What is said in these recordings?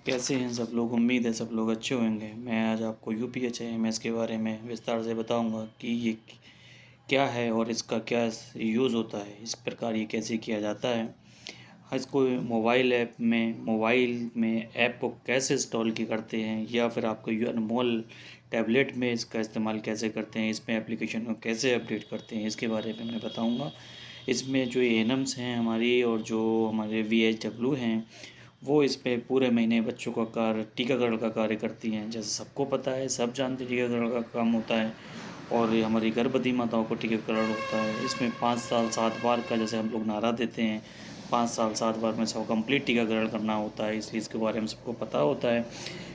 कैसे हैं सब लोग। उम्मीद है सब लोग अच्छे होंगे। मैं आज आपको यूपीएचआईएमएस के बारे में विस्तार से बताऊंगा कि ये क्या है और इसका क्या यूज़ होता है, इस प्रकार ये कैसे किया जाता है। इसको मोबाइल में ऐप को कैसे इंस्टॉल की करते हैं, या फिर आपको अनमोल टैबलेट में इसका इस्तेमाल कैसे करते हैं, इसमें एप्लीकेशन को कैसे अपडेट करते हैं, इसके बारे में मैं बताऊंगा। इसमें जो एनम्स हैं हमारी और जो हमारे VHW हैं, वो इस पे पूरे महीने बच्चों का टीकाकरण का कार्य करती हैं। जैसे सबको पता है, सब जानते हैं टीकाकरण का काम होता है, और ये हमारी गर्भवती माताओं को टीकाकरण होता है। इसमें 5 साल 7 बार का जैसे हम लोग नारा देते हैं, 5 साल 7 बार में सब कंप्लीट टीकाकरण करना होता है, इसलिए इसके बारे में सबको पता होता है।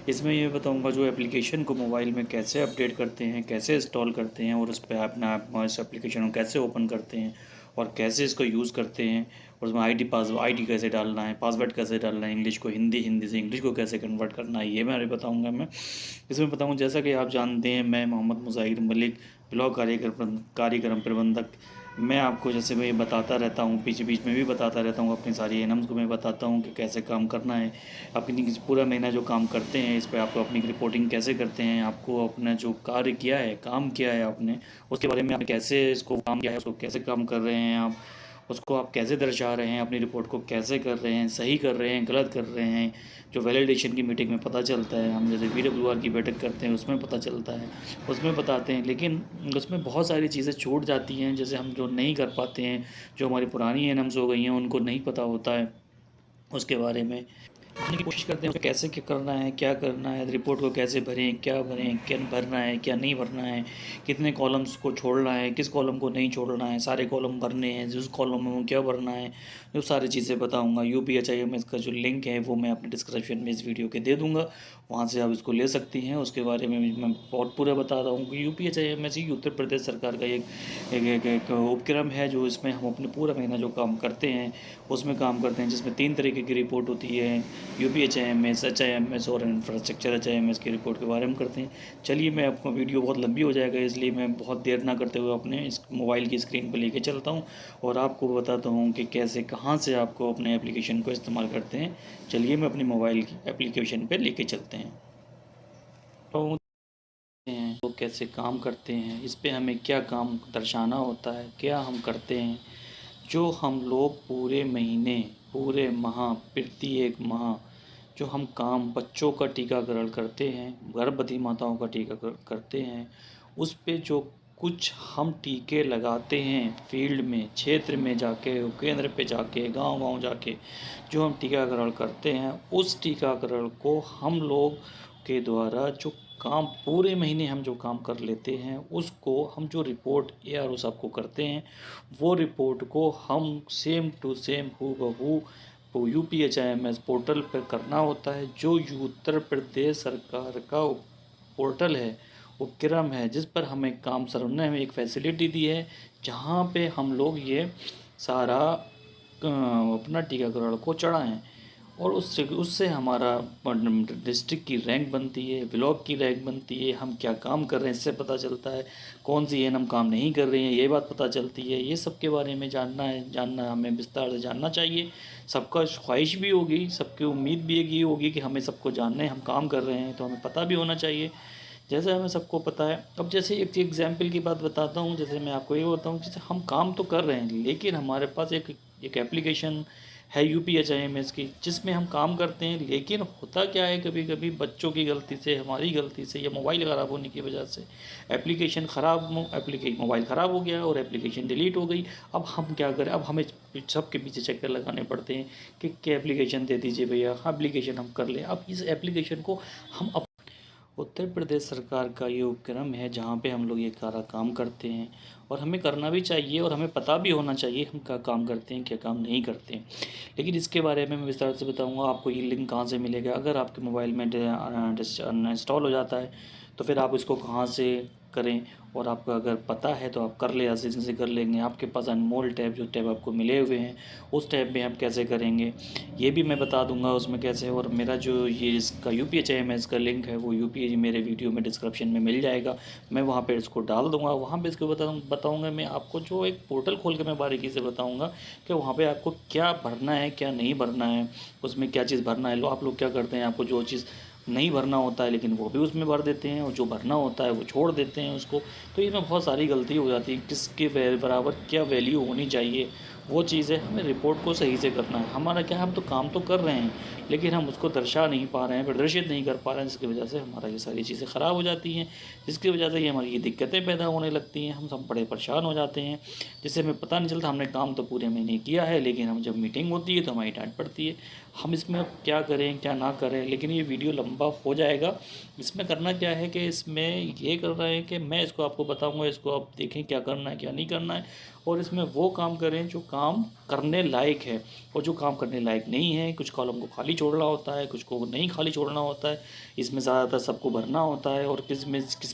इसमें ये बताऊंगा जो एप्लीकेशन को मोबाइल में कैसे अपडेट करते हैं, कैसे इंस्टॉल करते हैं, और उस पर अपना इस एप्लीकेशन को कैसे ओपन करते हैं और कैसे इसको यूज़ करते हैं, और उसमें आईडी कैसे डालना है, पासवर्ड कैसे डालना है, इंग्लिश को हिंदी, हिंदी से इंग्लिश को कैसे कन्वर्ट करना है, ये मैं बताऊंगा। मैं इसमें बताऊंगा, जैसा कि आप जानते हैं, मैं मोहम्मद मुज़ाहिर मलिक, ब्लॉग कार्यक्रम प्रबंधक। मैं आपको जैसे मैं बताता रहता हूँ, बीच बीच में भी बताता रहता हूँ, अपनी सारी एनम्स को मैं बताता हूँ कि कैसे काम करना है। अपनी पूरा महीना जो काम करते हैं, इस पर आपको अपनी रिपोर्टिंग कैसे करते हैं, आपको अपना जो कार्य किया है, काम किया है आपने, उसके बारे में आप कैसे इसको काम किया है, उसको कैसे काम कर रहे हैं आप, उसको आप कैसे दर्शा रहे हैं, अपनी रिपोर्ट को कैसे कर रहे हैं, सही कर रहे हैं, गलत कर रहे हैं। जो वैलिडेशन की मीटिंग में पता चलता है, हम जैसे VWR की बैठक करते हैं उसमें पता चलता है, उसमें बताते हैं। लेकिन उसमें बहुत सारी चीज़ें छूट जाती हैं, जैसे हम जो नहीं कर पाते हैं, जो हमारी पुरानी एनम्स हो गई हैं उनको नहीं पता होता है उसके बारे में। जानने की कोशिश करते हैं उसे कैसे क्या करना है, रिपोर्ट को कैसे भरें, क्या भरना है, क्या नहीं भरना है, कितने कॉलम्स को छोड़ना है, किस कॉलम को नहीं छोड़ना है, सारे कॉलम भरने हैं, जिस कॉलम में वो क्या भरना है, वो सारी चीज़ें बताऊंगा। UPHIMS का जो लिंक है वो मैं अपने डिस्क्रिप्शन में इस वीडियो के दे दूँगा, वहाँ से आप इसको ले सकती हैं। उसके बारे में मैं बहुत पूरा बता रहा हूँ कि UPHIMS ही उत्तर प्रदेश सरकार का एक उपक्रम है, जो इसमें हम अपने पूरा महीना जो काम करते हैं उसमें काम करते हैं, जिसमें 3 तरीके की रिपोर्ट होती है। UPHIMS, HIMS और इंफ्रास्ट्रक्चर HIMS की रिपोर्ट के बारे में करते हैं। चलिए, मैं आपको वीडियो बहुत लंबी हो जाएगा, इसलिए मैं बहुत देर ना करते हुए अपने इस मोबाइल की स्क्रीन पर लेके चलता हूँ और आपको बताता हूँ कि कैसे कहाँ से आपको अपने एप्लीकेशन को इस्तेमाल करते हैं। चलिए, मैं अपनी मोबाइल की एप्लीकेशन पर लेके चलते हैं तो कैसे काम करते हैं, इस पे हमें क्या काम दर्शाना होता है, क्या हम करते हैं। जो हम लोग पूरे महीने, पूरे माह, प्रत्येक माह जो हम काम बच्चों का टीकाकरण करते हैं, गर्भवती माताओं का टीकाकरण करते हैं, उस पे जो कुछ हम टीके लगाते हैं फील्ड में, क्षेत्र में जाके, केंद्र पे जाके, गांव-गांव जाके जो हम टीकाकरण करते हैं, उस टीकाकरण को हम लोग के द्वारा जो काम पूरे महीने हम जो काम कर लेते हैं, उसको हम जो रिपोर्ट ARO साहब को करते हैं, वो रिपोर्ट को हम सेम टू सेम हूबहू UPHIMS पोर्टल पर करना होता है, जो उत्तर प्रदेश सरकार का पोर्टल है, उपक्रम है, जिस पर हमें काम सरवने में एक फैसिलिटी दी है, जहाँ पे हम लोग ये सारा अपना टीकाकरण को चढ़ाएँ, और उससे उससे हमारा डिस्ट्रिक्ट की रैंक बनती है, ब्लॉक की रैंक बनती है, हम क्या काम कर रहे हैं इससे पता चलता है, कौन सी एन हम काम नहीं कर रहे हैं ये बात पता चलती है। ये सब के बारे में जानना हमें विस्तार से जानना चाहिए। सबका ख्वाहिश भी होगी, सबकी उम्मीद भी एक ये होगी कि हमें सबको जानना है, हम काम कर रहे हैं तो हमें पता भी होना चाहिए, जैसे हमें सबको पता है। अब जैसे एक एग्जाम्पल की बात बताता हूँ, जैसे मैं आपको ये बताऊँ, जैसे हम काम तो कर रहे हैं, लेकिन हमारे पास एक एप्लीकेशन है UPHIMS की, जिसमें हम काम करते हैं। लेकिन होता क्या है, कभी कभी बच्चों की गलती से, हमारी गलती से, या मोबाइल ख़राब होने की वजह से मोबाइल ख़राब हो गया और एप्लीकेशन डिलीट हो गई। अब हम क्या करें, अब हमें सबके पीछे चक्कर लगाने पड़ते हैं कि क्या एप्लीकेशन दे दीजिए भैया, एप्लीकेशन हम कर लें। अब इस एप्लीकेशन को हम उत्तर प्रदेश सरकार का ये उपक्रम है, जहाँ पे हम लोग ये सारा काम करते हैं, और हमें करना भी चाहिए और हमें पता भी होना चाहिए हम क्या काम करते हैं, क्या काम नहीं करते हैं। लेकिन इसके बारे में मैं विस्तार से बताऊंगा। आपको ये लिंक कहाँ से मिलेगा, अगर आपके मोबाइल में इंस्टॉल हो जाता है तो फिर आप इसको कहाँ से करें, और आपको अगर पता है तो आप कर ले, आसानी से कर लेंगे। आपके पास अनमोल टैब जो टैब आपको मिले हुए हैं उस टैब में आप कैसे करेंगे ये भी मैं बता दूंगा उसमें कैसे। और मेरा जो ये इसका UPHIMS का लिंक है वो UPH मेरे वीडियो में डिस्क्रिप्शन में मिल जाएगा, मैं वहाँ पे इसको डाल दूंगा। वहाँ पे इसको बताऊँगा मैं आपको, जो एक पोर्टल खोल के मैं बारीकी से बताऊँगा कि वहाँ पे आपको क्या भरना है क्या नहीं भरना है, उसमें क्या चीज़ भरना है। आप लोग क्या करते हैं, आपको जो चीज़ नहीं भरना होता है लेकिन वो भी उसमें भर देते हैं, और जो भरना होता है वो छोड़ देते हैं उसको। तो इसमें बहुत सारी गलती हो जाती है, किसके बराबर क्या वैल्यू होनी चाहिए वो चीज़ है। हमें रिपोर्ट को सही से करना है। हमारा क्या, हम तो काम तो कर रहे हैं लेकिन हम उसको दर्शा नहीं पा रहे हैं, प्रदर्शित नहीं कर पा रहे हैं, जिसकी वजह से हमारा ये सारी चीज़ें ख़राब हो जाती हैं, जिसकी वजह से ये हमारी ये दिक्कतें पैदा होने लगती हैं। हम सब बड़े परेशान हो जाते हैं, जिससे हमें पता नहीं चलता हमने काम तो पूरे महीने किया है, लेकिन हम जब मीटिंग होती है तो हमारी डांट पड़ती है। हम इसमें अब क्या करें क्या ना करें, लेकिन ये वीडियो लंबा हो जाएगा। इसमें करना क्या है कि इसमें ये कर रहे हैं कि मैं इसको आपको बताऊंगा, इसको आप देखें क्या करना है क्या नहीं करना है, और इसमें वो काम करें जो काम करने लायक है, और जो काम करने लायक नहीं है, कुछ कॉलम को खाली छोड़ना होता है, कुछ को नहीं खाली छोड़ना होता है। इसमें ज़्यादातर सबको भरना होता है, और किस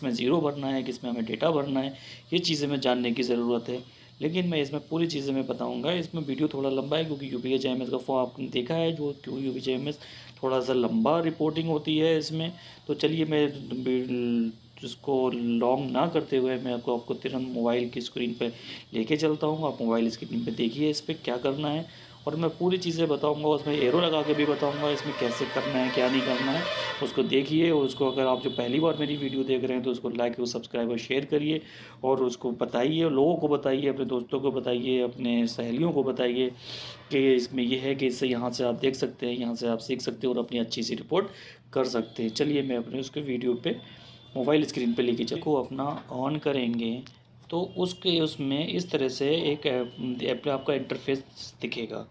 में ज़ीरो भरना है, किस में हमें डेटा भरना है, ये चीज़ें में जानने की ज़रूरत है। लेकिन मैं इसमें पूरी चीज़ें मैं बताऊंगा। इसमें वीडियो थोड़ा लंबा है क्योंकि UPHIMS का फॉर्म आपने देखा है, जो क्यों UPHIMS थोड़ा सा लंबा रिपोर्टिंग होती है इसमें। तो चलिए मैं इसको लॉन्ग ना करते हुए मैं आपको तुरंत मोबाइल की स्क्रीन पर लेके चलता हूँ। आप मोबाइल स्क्रीन पे देखिए इस पर क्या करना है, और मैं पूरी चीज़ें बताऊंगा, उसमें एरो लगा के भी बताऊंगा इसमें कैसे करना है क्या नहीं करना है। उसको देखिए, और उसको अगर आप जो पहली बार मेरी वीडियो देख रहे हैं तो उसको लाइक और सब्सक्राइब और शेयर करिए, और उसको बताइए, लोगों को बताइए, अपने दोस्तों को बताइए, अपने सहेलियों को बताइए कि इसमें ये है कि इससे यहाँ से आप देख सकते हैं, यहाँ से आप सीख सकते हैं और अपनी अच्छी सी रिपोर्ट कर सकते हैं। चलिए मैं अपने उसके वीडियो पे मोबाइल स्क्रीन पे लेके चल को अपना ऑन करेंगे तो उसके उसमें इस तरह से एक ऐप आपका इंटरफेस दिखेगा।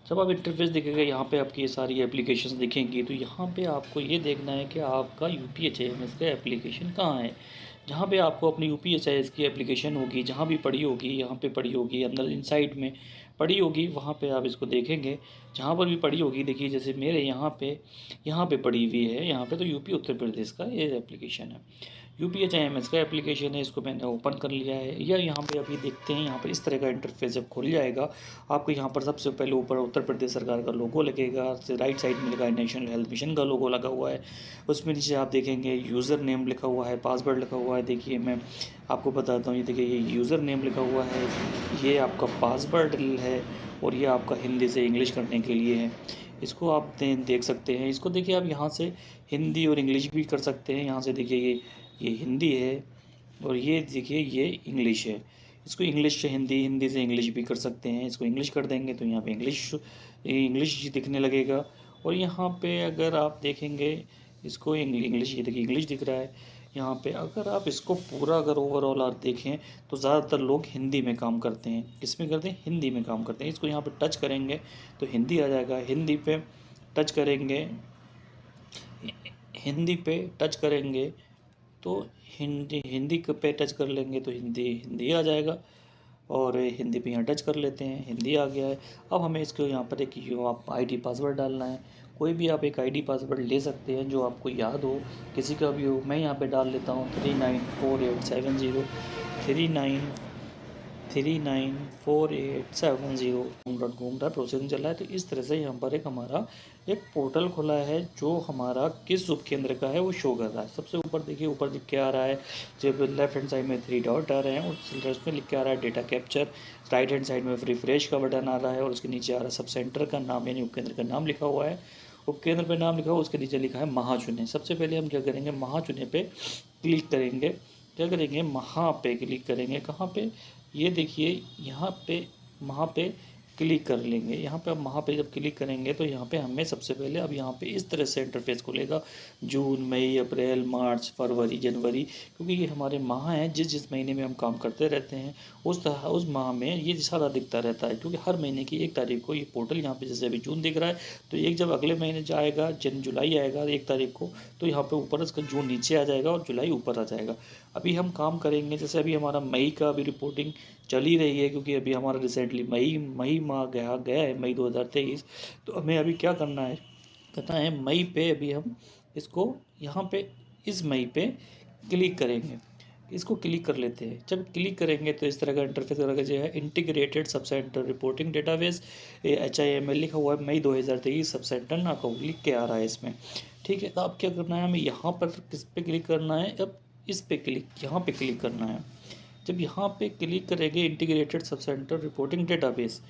जब आप इंटरफेस दिखेगा यहाँ पे आपकी ये सारी एप्लीकेशंस दिखेंगी, तो यहाँ पे आपको ये देखना है कि आपका UPHIMS का एप्लीकेशन कहाँ है। जहाँ पे आपको अपनी UPHIMS की एप्लीकेशन होगी, जहाँ भी पड़ी होगी, यहाँ पे पड़ी होगी अंदर इनसाइड में पड़ी होगी, वहाँ पे आप इसको देखेंगे। जहाँ पर भी पड़ी होगी, देखिए जैसे मेरे यहाँ पे पड़ी हुई है, यहाँ पे तो यूपी उत्तर प्रदेश का ये एप्लीकेशन है, UPHIMS का एप्लीकेशन है। इसको मैंने ओपन कर लिया है। या यहाँ पे अभी देखते हैं, यहाँ पर इस तरह का इंटरफेस जब खुल जाएगा आपको यहाँ पर सबसे पहले ऊपर उत्तर प्रदेश सरकार का लोगो लगेगा, राइट साइड में लिखा है नेशनल हेल्थ मिशन का लोगो लगा हुआ है। उसमें नीचे आप देखेंगे यूज़र नेम लिखा हुआ है, पासवर्ड लिखा हुआ है। देखिए मैं आपको बताता हूँ, ये देखिए ये यूज़र नेम लिखा हुआ है, ये आपका पासवर्ड है, और ये आपका हिंदी से इंग्लिश करने के लिए है। इसको आप देख सकते हैं। इसको देखिए आप यहाँ से हिंदी और इंग्लिश भी कर सकते हैं। यहाँ से देखिए ये हिंदी है, और ये देखिए ये इंग्लिश है। इसको इंग्लिश से हिंदी, हिंदी से इंग्लिश भी कर सकते हैं। इसको इंग्लिश कर देंगे तो यहाँ पे इंग्लिश दिखने लगेगा। और यहाँ पे अगर आप देखेंगे इसको इंग्लिश, ये देखिए इंग्लिश दिख रहा है यहाँ पे। अगर आप इसको पूरा अगर ओवरऑल आप देखें तो ज़्यादातर लोग हिंदी में काम करते हैं। किस में करते हैं? हिंदी में काम करते हैं। इसको यहाँ पे टच करेंगे तो हिंदी आ जाएगा। हिंदी पे टच करेंगे, हिंदी पे टच करेंगे तो हिंदी हिंदी पे टच कर लेंगे तो हिंदी हिंदी आ जाएगा। और हिंदी पे यहाँ टच कर लेते हैं, हिंदी आ गया है। अब हमें इसको यहाँ पर एक आप ID पासवर्ड डालना है। कोई भी आप एक ID पासवर्ड ले सकते हैं जो आपको याद हो, किसी का भी हो। मैं यहाँ पे डाल लेता हूँ 394870 394870 घूम रहा प्रोसेसिंग चल रहा है। तो इस तरह से यहाँ पर एक हमारा एक पोर्टल खुला है जो हमारा किस उपकेंद्र का है वो शो कर रहा है। सबसे ऊपर देखिए, ऊपर लिख के आ रहा है, जब लेफ्ट हैंड साइड में 3 डॉट आ रहे हैं उसमें लिख के आ रहा है data capture. Right hand side में रिफ्रेश का बटन आ रहा है, और उसके नीचे आ रहा है सब सेंटर का नाम, यानी उपकेंद्र का नाम लिखा हुआ है। उपकेंद्र पे नाम लिखा हुआ, उसके नीचे लिखा है महाचुने। सबसे पहले हम क्या करेंगे, महाचुने पे क्लिक करेंगे। क्या करेंगे, महा पे क्लिक करेंगे। कहाँ पे? ये देखिए यहाँ पे वहाँ पे क्लिक कर लेंगे। यहाँ पे अब वहाँ पे जब क्लिक करेंगे तो यहाँ पे हमें सबसे पहले अब यहाँ पे इस तरह से इंटरफेस खुलेगा। जून, मई, अप्रैल, मार्च, फरवरी, जनवरी, क्योंकि ये हमारे माह हैं। जिस जिस महीने में हम काम करते रहते हैं उस माह में ये सारा दिखता रहता है, क्योंकि हर महीने की 1 तारीख को ये पोर्टल यहाँ पे, जैसे अभी जून दिख रहा है तो एक जब अगले महीने जाएगा, जुलाई आएगा 1 तारीख को, तो यहाँ पे ऊपर इसका जून नीचे आ जाएगा और जुलाई ऊपर आ जाएगा। अभी हम काम करेंगे, जैसे अभी हमारा मई का अभी रिपोर्टिंग चल ही रही है, क्योंकि अभी हमारा रिसेंटली मई माह गया है, मई 2023। तो हमें अभी क्या करना है, मई पे अभी हम इसको यहाँ पे इस मई पे क्लिक करेंगे। इसको क्लिक कर लेते हैं। जब क्लिक करेंगे तो इस तरह का इंटरफेस रहेगा जो है integrated sub centre reporting database, HIML लिखा हुआ है, मई 2023 सब सेंटर आपको लिख के आ रहा है इसमें। ठीक है, तो अब क्या करना है, हमें यहाँ पर किस पे क्लिक करना है, अब इस पे क्लिक, यहाँ पे क्लिक करना है। जब यहाँ पे क्लिक करेंगे integrated sub centre reporting database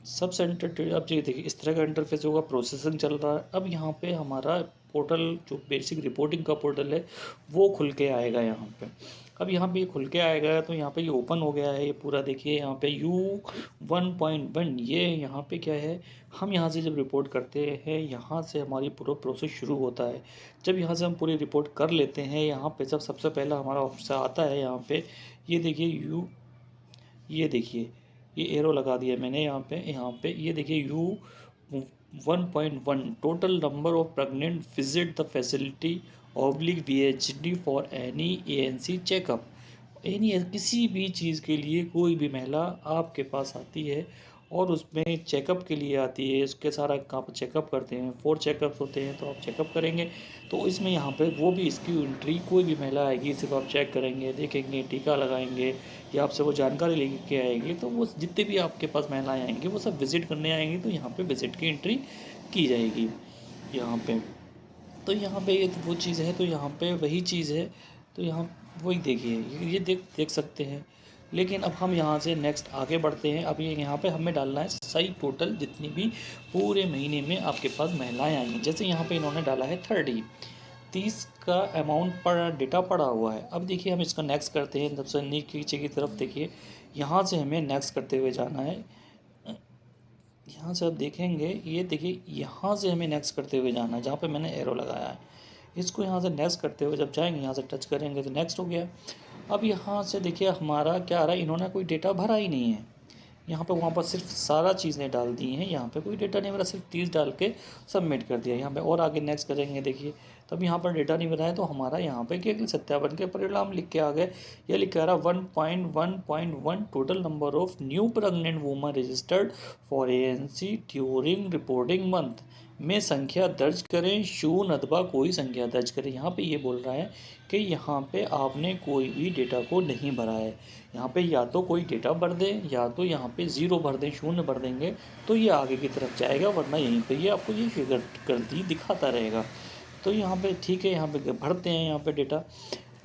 sub centre, अब ये देखिए इस तरह का इंटरफेस होगा, प्रोसेसिंग चल रहा है। अब यहाँ पे हमारा पोर्टल जो बेसिक रिपोर्टिंग का पोर्टल है वो खुल के आएगा यहाँ पे। अब यहाँ पे खुल के आएगा तो यहाँ पे ये ओपन हो गया है ये पूरा। देखिए यहाँ पे U1.1 ये यहाँ पे क्या है, हम यहाँ से जब रिपोर्ट करते हैं यहाँ से हमारी पूरा प्रोसेस शुरू होता है। जब यहाँ से हम पूरी रिपोर्ट कर लेते हैं यहाँ पे जब सबसे पहला हमारा ऑप्शन आता है यहाँ पे, ये देखिए ये देखिए ये एरो लगा दिया मैंने यहाँ पे ये देखिए U1.1 total number of pregnant visit the facility VHD for any ANC checkup. Any किसी भी चीज़ के लिए कोई भी महिला आपके पास आती है और उसमें चेकअप के लिए आती है, उसके सारा आप चेकअप करते हैं, 4 चेकअप्स होते हैं तो आप चेकअप करेंगे। तो इसमें यहाँ पे वो भी इसकी एंट्री, कोई भी महिला आएगी सिर्फ आप चेक करेंगे, देखेंगे, टीका लगाएंगे या आपसे वो जानकारी लेके आएगी। तो वो जितने भी आपके पास महिलाएं आएंगी वो सब विज़िट करने आएंगी, तो यहाँ पे विज़िट की एंट्री की जाएगी यहाँ पे। तो यहाँ पे ये वो चीज़ है, तो यहाँ पे वही चीज़ है, तो यहाँ वही देखिए ये देख सकते हैं। लेकिन अब हम यहाँ से नेक्स्ट आगे बढ़ते हैं। अब ये यहाँ पे हमें डालना है सही टोटल जितनी भी पूरे महीने में आपके पास महिलाएं आई हैं। जैसे यहाँ पे इन्होंने डाला है 30 का अमाउंट पर डेटा पड़ा हुआ है। अब देखिए हम इसका नेक्स्ट करते हैं, सबसे नीचे की तरफ देखिए, यहाँ से हमें नेक्स्ट करते हुए जाना है। यहाँ से आप देखेंगे, ये देखिए यहाँ से हमें नेक्स्ट करते हुए जाना है, जहाँ पे मैंने एरो लगाया है इसको यहाँ से नेक्स्ट करते हुए जब जाएंगे यहाँ से टच करेंगे तो नेक्स्ट हो गया। अब यहाँ से देखिए हमारा क्या आ रहा है, इन्होंने कोई डेटा भरा ही नहीं है यहाँ पे, वहाँ पर सिर्फ सारा चीज़ें डाल दी हैं, यहाँ पे कोई डेटा नहीं भरा, सिर्फ 30 डाल के सबमिट कर दिया यहाँ पे। और आगे नेक्स्ट करेंगे देखिए तब यहाँ पर डेटा नहीं भरा है, तो हमारा यहाँ पे केवल सत्यापन के परिणाम लिख के आ गए। ये लिख के आ रहा 1.1.1 total number of new pregnant woman registered for ANC during reporting month में संख्या दर्ज करें, शून्य अथवा कोई संख्या दर्ज करें। यहाँ पे ये बोल रहा है कि यहाँ पे आपने कोई भी डेटा को नहीं भरा है। यहाँ पे या तो कोई डेटा भर दें या तो यहाँ पे 0 भर दें, शून्य भर देंगे तो ये आगे की तरफ जाएगा, वरना यहीं पे ये आपको ये फिगर कर दी दिखाता रहेगा। तो यहाँ पे ठीक है, यहाँ पे भरते हैं, यहाँ पे डेटा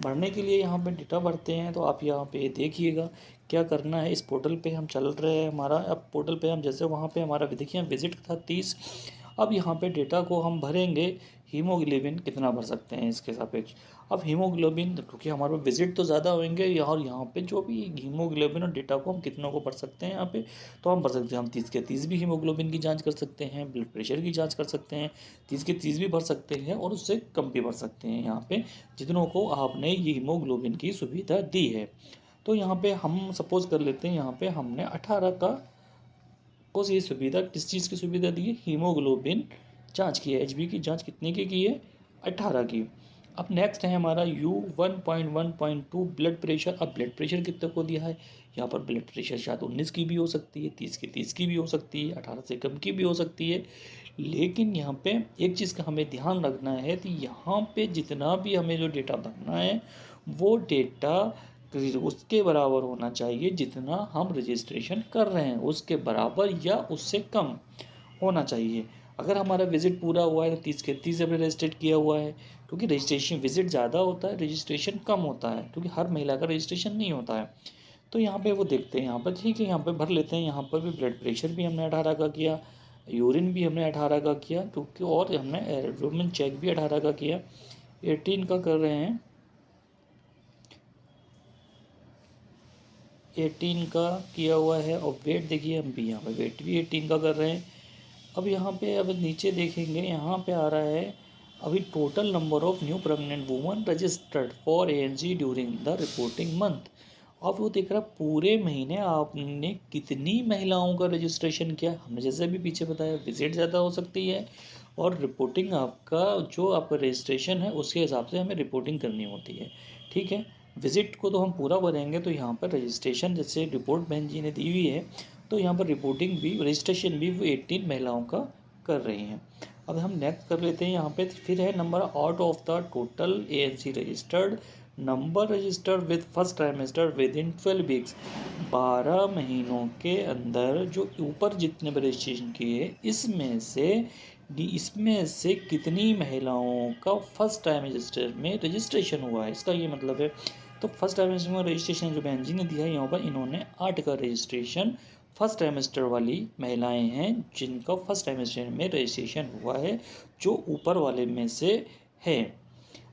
भरने के लिए यहाँ पे डेटा भरते हैं। तो आप यहाँ पे देखिएगा क्या करना है। इस पोर्टल पे हम चल रहे हैं हमारा, अब पोर्टल पे हम जैसे वहाँ पे हमारा देखिए विजिट था 30। अब यहाँ पे डेटा को हम भरेंगे, हीमोग्लोबिन कितना भर सकते हैं इसके सापेक्ष। अब हीमोग्लोबिन क्योंकि हमारे विजिट तो ज़्यादा होंगे और यहाँ पे जो भी हीमोग्लोबिन और डेटा को हम कितनों को भर सकते हैं यहाँ पे, तो हम भर सकते हैं, हम 30 के 30 भी हीमोग्लोबिन की जांच कर सकते हैं, ब्लड प्रेशर की जांच कर सकते हैं, 30 के 30 भी भर सकते हैं और उससे कम भी भर सकते हैं यहाँ पे, जितनों को आपने ये हीमोग्लोबिन की सुविधा दी है। तो यहाँ पे हम सपोज कर लेते हैं, यहाँ पे हमने 18 का को ये सुविधा, किस चीज़ की सुविधा दी है, हीमोग्लोबिन जांच की है। HB की जांच कितने की है, 18 की। अब नेक्स्ट है हमारा U1.1.2 ब्लड प्रेशर। अब ब्लड प्रेशर कितने को दिया है, यहाँ पर ब्लड प्रेशर शायद 19 की भी हो सकती है, 30 की 30 की भी हो सकती है, 18 से कम की भी हो सकती है। लेकिन यहाँ पे एक चीज़ का हमें ध्यान रखना है कि यहाँ पे जितना भी हमें जो डेटा भरना है वो डेटा उसके बराबर होना चाहिए जितना हम रजिस्ट्रेशन कर रहे हैं, उसके बराबर या उससे कम होना चाहिए। अगर हमारा विजिट पूरा हुआ है तो 30 के 30 हमने रजिस्ट्रेट किया हुआ है, क्योंकि रजिस्ट्रेशन विजिट ज़्यादा होता है, रजिस्ट्रेशन कम होता है, क्योंकि हर महिला का रजिस्ट्रेशन नहीं होता है। तो यहाँ पे वो देखते हैं, यहाँ पर ठीक है, यहाँ पे भर लेते हैं। यहाँ पर भी ब्लड प्रेशर भी हमने 18 का किया, यूरिन भी हमने 18 का किया, क्योंकि और हमने एब्डोमेन चेक भी 18 का किया, 18 का कर रहे हैं, 18 का किया हुआ है। और वेट देखिए हम भी यहाँ पे वेट भी 18 का कर रहे हैं। अब यहाँ पे अब नीचे देखेंगे, यहाँ पे आ रहा है अभी total number of new pregnant woman registered for ANC during the reporting month. अब वो देख रहा पूरे महीने आपने कितनी महिलाओं का रजिस्ट्रेशन किया। हमने जैसे भी पीछे बताया विजिट ज़्यादा हो सकती है और रिपोर्टिंग आपका जो आपका रजिस्ट्रेशन है उसके हिसाब से हमें रिपोर्टिंग करनी होती है। ठीक है, विजिट को तो हम पूरा भरेंगे, तो यहाँ पर रजिस्ट्रेशन जैसे रिपोर्ट बहन जी ने दी हुई है, तो यहाँ पर रिपोर्टिंग भी रजिस्ट्रेशन भी वो 18 महिलाओं का कर रही हैं। अब हम नेक्स्ट कर लेते हैं। यहाँ पे फिर है number out of the total ANC registered number registered with first trimester with in 12 weeks, 12 महीनों के अंदर जो ऊपर जितने भी रजिस्ट्रेशन किए इसमें से कितनी महिलाओं का फर्स्ट ट्राइमेस्टर में रजिस्ट्रेशन हुआ है, इसका ये मतलब है। तो फर्स्ट ट्राइमेस्टर में रजिस्ट्रेशन जो बहन जी ने दिया है यहाँ पर, इन्होंने 8 का रजिस्ट्रेशन फर्स्ट ट्राइमेस्टर वाली महिलाएं हैं जिनका फर्स्ट ट्राइमेस्टर में रजिस्ट्रेशन हुआ है, जो ऊपर वाले में से है।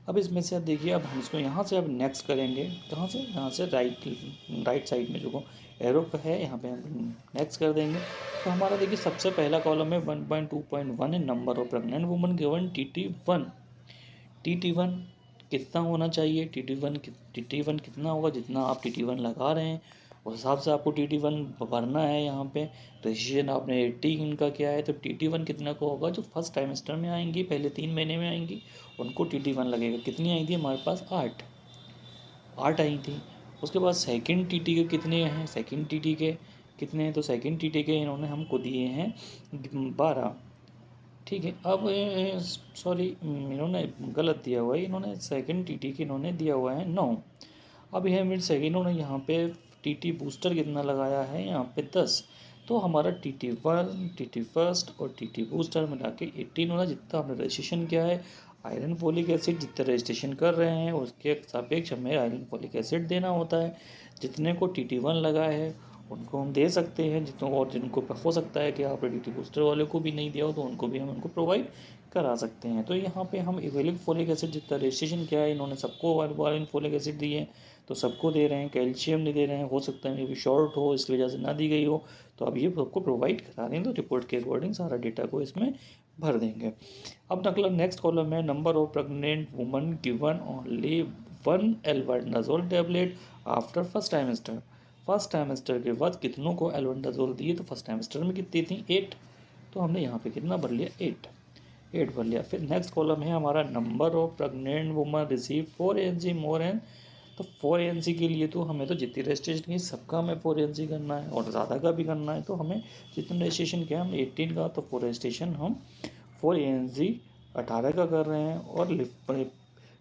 अब इसमें से आप देखिए, अब हम इसको यहाँ से अब नेक्स्ट करेंगे, कहाँ से, यहाँ से राइट साइड में जो एरो का है यहाँ पे हम नेक्स्ट कर देंगे। तो हमारा देखिए सबसे पहला कॉलम है 1.2.1 है, number of pregnant women given TT1। TT1 कितना होना चाहिए, TT1 कितना होगा, जितना आप TT1 लगा रहे हैं उस हिसाब से आपको TT1 भरना है। यहाँ पे रजिस्ट्रेशन आपने 18 का किया है तो TT1 कितना को होगा, जो फर्स्ट टाइमेस्टर में आएंगी, पहले 3 महीने में आएंगी, उनको TT1 लगेगा। कितनी आई थी हमारे पास, 8 आई थी। उसके बाद सेकंड TT के कितने हैं, सेकंड TT के कितने हैं, तो सेकंड TT के इन्होंने हमको दिए हैं 12। ठीक है, अब सॉरी इन्होंने गलत दिया हुआ है, इन्होंने सेकंड TT के इन्होंने दिया हुआ है 9। अब यह मिनट सेकेंड इन्होंने यहाँ पे TT बूस्टर कितना लगाया है, यहाँ पे 10। तो हमारा TT1, TT फर्स्ट और TT बूस्टर मिला के 18 होना, जितना हमने रजिस्ट्रेशन किया है। आयरन फोलिक एसिड जितना रजिस्ट्रेशन कर रहे हैं उसके सापेक्ष हमें आयरन फोलिक एसिड देना होता है। जितने को TT1 लगा है उनको हम दे सकते हैं, जितनों और जिनको हो सकता है कि आपने TT बूस्टर वाले को भी नहीं दिया हो तो उनको भी हम उनको प्रोवाइड करा सकते हैं। तो यहाँ पे हम इवेलिक फोलिक एसिड जितना रजिस्ट्रेशन किया है, इन्होंने सबको आयरन फोलिक एसिड दिए हैं तो सबको दे रहे हैं। कैल्शियम नहीं दे रहे हैं, हो सकता है मे शॉर्ट हो इस वजह से ना दी गई हो, तो अब ये सबको प्रोवाइड करा दें, तो रिपोर्ट के अकॉर्डिंग सारा डेटा को इसमें भर देंगे। अब नेक्स्ट कॉलम है number of pregnant women given only 1 albendazole tablet after first trimester. First trimester के बाद कितनों को एल्बेंडाजोल दिए, तो फर्स्ट टाइमेस्टर में कितनी थी, 8। तो हमने यहाँ पे कितना भर लिया, 8 भर लिया। फिर नेक्स्ट कॉलम है हमारा number of pregnant women receive 4 ANG more एन। तो 4 ANG के लिए तो हमें तो जितनी रजिस्ट्रेशन की सबका हमें 4 ANG करना है और ज़्यादा का भी करना है। तो हमें जितना रजिस्ट्रेशन किया हम 18 का, तो 4 रजिस्ट्रेशन हम 4 ANG 18 का कर रहे हैं। और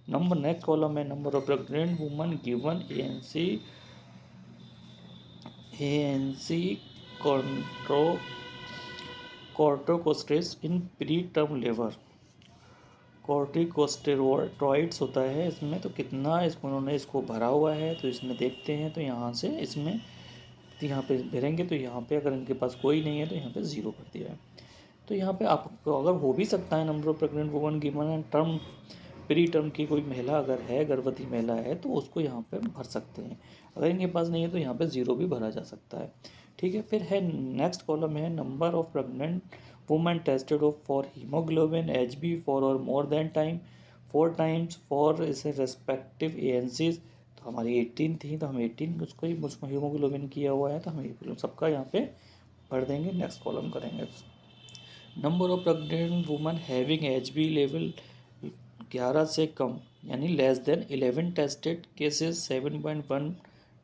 नंबर नेक्स्ट कॉलम है number of pregnant women given ANC corticosteroids in pre term labour. Corticosteroids होता है इसमें, तो कितना इसको उन्होंने इसको भरा हुआ है, तो इसमें देखते हैं। तो यहाँ से इसमें यहाँ पे भरेंगे, तो यहाँ पे अगर इनके पास कोई नहीं है तो यहाँ पे 0 कर दिया है। तो यहाँ पे आपको अगर हो भी सकता है number of pregnant women given term, pre term की कोई महिला अगर है, गर्भवती महिला है, तो उसको यहाँ पे भर सकते हैं। अगर इनके पास नहीं है तो यहाँ पे 0 भी भरा जा सकता है। ठीक है, फिर है नेक्स्ट कॉलम है number of pregnant women tested for haemoglobin HB four और more than time 4 times for इसे रेस्पेक्टिव ANCs। तो हमारी 18 थी, तो हम 18 उसको हीमोग्लोबिन किया हुआ है, तो हम सबका यहाँ पे भर देंगे। नेक्स्ट कॉलम करेंगे number of pregnant women having HB level 11 से कम यानी less than 11 tested cases 7.1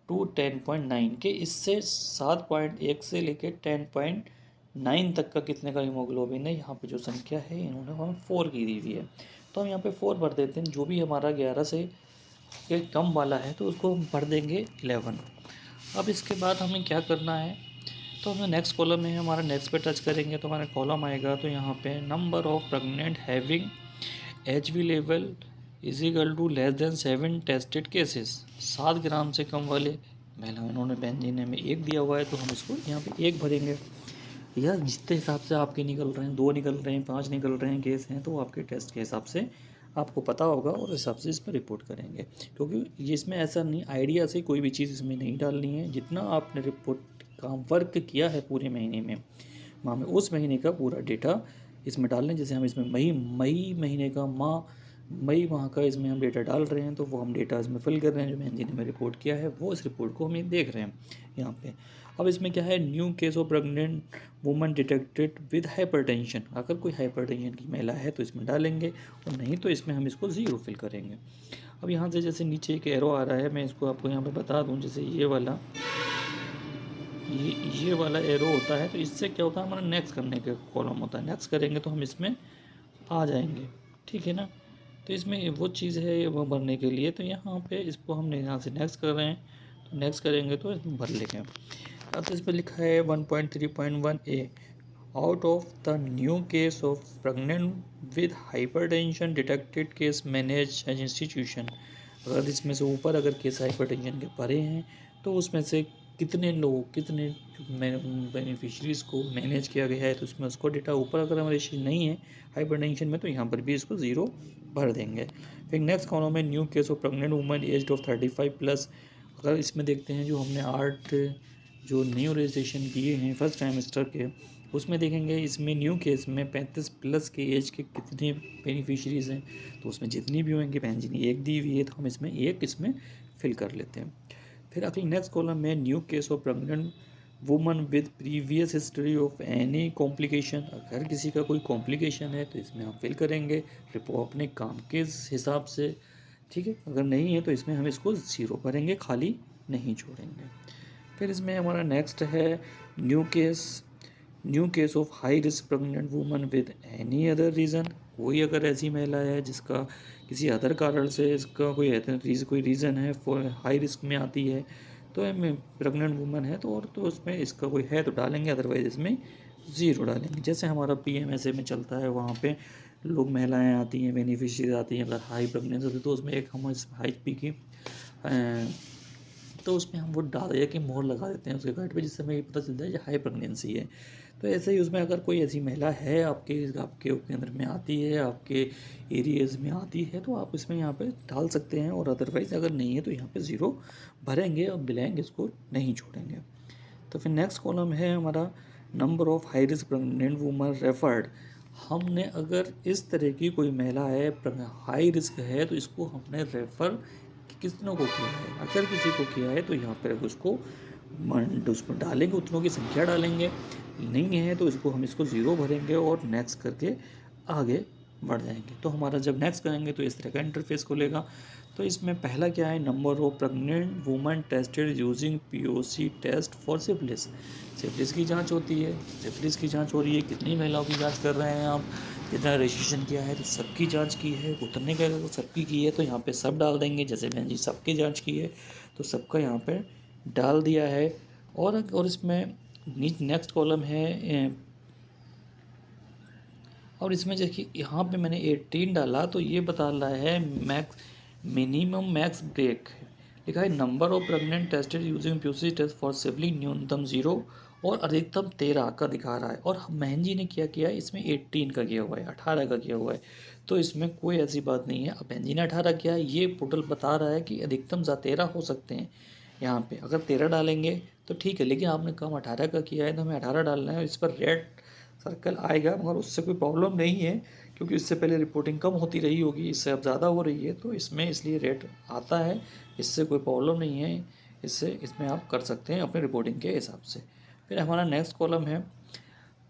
to 10.9 के, इससे 7.1 से लेकर 10.9 तक का कितने का हीमोग्लोबिन है। यहाँ पे जो संख्या है इन्होंने हमें 4 की दी हुई है, तो हम यहाँ पे 4 भर देते हैं। जो भी हमारा 11 से के कम वाला है तो उसको हम भर देंगे 11। अब इसके बाद हमें क्या करना है, तो हमें नेक्स्ट कॉलम में हमारा नेक्स्ट पे टच करेंगे तो हमारा कॉलम आएगा। तो यहाँ पे number of pregnant having HB level is equal to less than 7 tested cases. 7 gram से कम वाले महिला इन्होंने बेंजीन में 1 दिया हुआ है, तो हम इसको यहाँ पे 1 भरेंगे। या जितने हिसाब से आपके निकल रहे हैं, 2 निकल रहे हैं, 5 निकल रहे हैं केस हैं, तो आपके टेस्ट के हिसाब से आपको पता होगा और हिसाब से इस पर रिपोर्ट करेंगे। क्योंकि ये इसमें ऐसा नहीं आइडिया से कोई भी चीज़ इसमें नहीं डालनी है। जितना आपने रिपोर्ट का वर्क किया है पूरे महीने में, हमें उस महीने का पूरा डेटा इसमें डाल लें। जैसे हम इसमें मई महीने का मई माह का इसमें हम डेटा डाल रहे हैं, तो वो हम डेटा इसमें फिल कर रहे हैं। जो मेहंदी ने रिपोर्ट किया है वो इस रिपोर्ट को हम ये देख रहे हैं यहाँ पे। अब इसमें क्या है, new case of pregnant woman detected with hypertension. अगर कोई हाइपरटेंशन की महिला है तो इसमें डालेंगे, और नहीं तो इसमें हम इसको 0 फिल करेंगे। अब यहाँ से जैसे नीचे एक एरो आ रहा है, मैं इसको आपको यहाँ पे बता दूँ। जैसे ये वाला एरो होता है, तो इससे क्या होता है, हमारा नेक्स्ट करने का कॉलम होता है। नेक्स्ट करेंगे तो हम इसमें आ जाएंगे, ठीक है ना। तो इसमें वो चीज़ है वो भरने के लिए, तो यहाँ पे इसको हमने यहाँ से नेक्स्ट कर रहे हैं, तो नेक्स्ट करेंगे तो इसमें भर लेंगे। अब तो इसमें लिखा है 1.3.1 a, out of the new case of pregnant with hypertension detected case manage as institution. अगर इसमें से ऊपर अगर केस हाइपरटेंशन के भरे हैं तो उसमें से कितने लोग, कितने बेनिफिशरीज़ को मैनेज किया गया है, तो उसमें उसको डेटा ऊपर अगर हमारे चीज़ नहीं है हाइपरटेंशन में तो यहाँ पर भी इसको ज़ीरो भर देंगे। फिर नेक्स्ट कॉलम में new case of pregnant women age of 35+। अगर इसमें देखते हैं जो हमने 8 जो न्यू रजिस्ट्रेशन किए हैं फर्स्ट टाइमेस्टर के, उसमें देखेंगे इसमें न्यू केस में 35+ के एज के कितने बेनिफिशरीज़ हैं, तो उसमें जितनी भी होंगी बहन जी ने एक दी हुई है तो हम इसमें एक इसमें फिल कर लेते हैं। फिर अगले नेक्स्ट कॉलम में new case of pregnant woman with previous history of any complication. अगर किसी का कोई कॉम्प्लिकेशन है तो इसमें हम फिल करेंगे रिपोर्ट अपने काम के हिसाब से, ठीक है। अगर नहीं है तो इसमें हम इसको ज़ीरो भरेंगे, खाली नहीं छोड़ेंगे। फिर इसमें हमारा नेक्स्ट है new case of high risk pregnant woman with any other reason. कोई अगर ऐसी महिला है जिसका किसी अदर कारण से इसका कोई रीज़न है फॉर हाई रिस्क में आती है, तो हमें प्रेग्नेंट वुमन है तो और तो उसमें इसका कोई है तो डालेंगे, अदरवाइज इसमें ज़ीरो डालेंगे। जैसे हमारा PMSA में चलता है, वहाँ पे लोग महिलाएं आती हैं, बेनिफिशरीज आती हैं, अगर हाई प्रेगनेंसी होती है तो उसमें एक हम इस हाई पी की तो उसमें हम वो डाल दिया कि मोहर लगा देते हैं उसके कार्ड पे, जिससे हमें ये पता चलता है कि हाई प्रेगनेंसी है। तो ऐसे ही उसमें अगर कोई ऐसी महिला है आपके उपकेंद्र में आती है, आपके एरियाज़ में आती है, तो आप इसमें यहाँ पे डाल सकते हैं, और अदरवाइज़ अगर नहीं है तो यहाँ पे ज़ीरो भरेंगे और ब्लैंक इसको नहीं छोड़ेंगे। तो फिर नेक्स्ट कॉलम है हमारा number of high risk pregnant woman referred. हमने अगर इस तरह की कोई महिला है हाई रिस्क है तो इसको हमने रेफ़र कितनों को किया है, अगर किसी को किया है तो यहाँ पर उसमें डालेंगे, उतनों की संख्या डालेंगे, नहीं है तो इसको हम इसको ज़ीरो भरेंगे और नेक्स्ट करके आगे बढ़ जाएंगे। तो हमारा जब नेक्स्ट करेंगे तो इस तरह का इंटरफेस खुलेगा। तो इसमें पहला क्या है, number of pregnant women tested using POC test for syphilis. Syphilis की जांच होती है, सिफिलिस की जांच हो रही है, कितनी महिलाओं की जांच कर रहे हैं आप, जितना रजिस्ट्रेशन किया है तो सबकी जांच की है, उतरने का तो सबकी की है, तो यहाँ पे सब डाल देंगे। जैसे बहन जी सबकी जांच की है तो सबका यहाँ पे डाल दिया है। और इसमें नेक्स्ट कॉलम है, और इसमें देखिए यहाँ पे मैंने 18 डाला तो ये बता रहा है मिनिमम मैक्स ब्रेक लिखा है। Number of pregnant tested using POC test for syphilis न्यूनतम 0 और अधिकतम 13 का दिखा रहा है। और बहन जी ने क्या किया, इसमें 18 का किया हुआ है, 18 का किया हुआ है, तो इसमें कोई ऐसी बात नहीं है। अब बहन जी ने 18 किया है, ये पोर्टल बता रहा है कि अधिकतम 13 हो सकते हैं। यहाँ पे अगर 13 डालेंगे तो ठीक है, लेकिन आपने कम 18 का किया है तो हमें 18 डालना है। इस पर रेड सर्कल आएगा, मगर उससे कोई प्रॉब्लम नहीं है क्योंकि इससे पहले रिपोर्टिंग कम होती रही होगी, इससे अब ज़्यादा हो रही है, तो इसमें इसलिए रेट आता है, इससे कोई प्रॉब्लम नहीं है। इसमें आप कर सकते हैं अपने रिपोर्टिंग के हिसाब से। फिर हमारा नेक्स्ट कॉलम है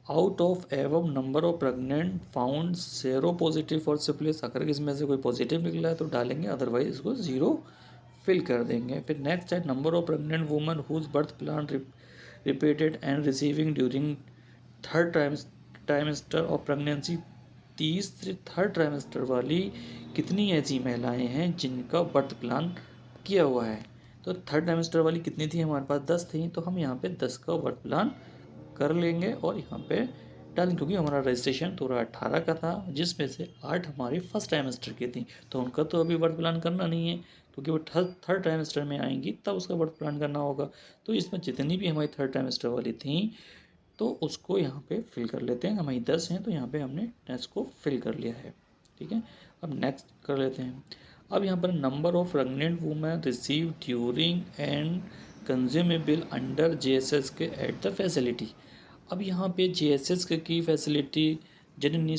आउट ऑफ एवम number of pregnant found sero positive for syphilis. अगर इसमें से कोई पॉजिटिव निकला है तो डालेंगे, अदरवाइज इसको ज़ीरो फिल कर देंगे। फिर नेक्स्ट है number of pregnant women whose birth plan repeated and receiving during third trimester of pregnancy. Third trimester वाली कितनी ऐसी महिलाएं हैं जिनका बर्थ प्लान किया हुआ है। तो थर्ड ट्राइमेस्टर वाली कितनी थी, हमारे पास 10 थी, तो हम यहाँ पे 10 का बर्थ प्लान कर लेंगे और यहाँ पे डालेंगे, क्योंकि हमारा रजिस्ट्रेशन पूरा 18 का था, जिसमें से 8 हमारी फर्स्ट ट्राइमेस्टर की थी, तो उनका तो अभी बर्थ प्लान करना नहीं है क्योंकि वो थर्ड ट्राइमेस्टर में आएंगी तब उसका बर्थ प्लान करना होगा। तो इसमें जितनी भी हमारी थर्ड ट्राइमेस्टर वाली थी तो उसको यहाँ पे फिल कर लेते हैं। हमारी 10 हैं तो यहाँ पे हमने नेक्स्ट को फिल कर लिया है, ठीक है। अब नेक्स्ट कर लेते हैं। अब यहाँ पर number of pregnant women receive during and consumable under JSS के एट द फैसिलिटी। अब यहाँ पे JSS की फैसिलिटी जननी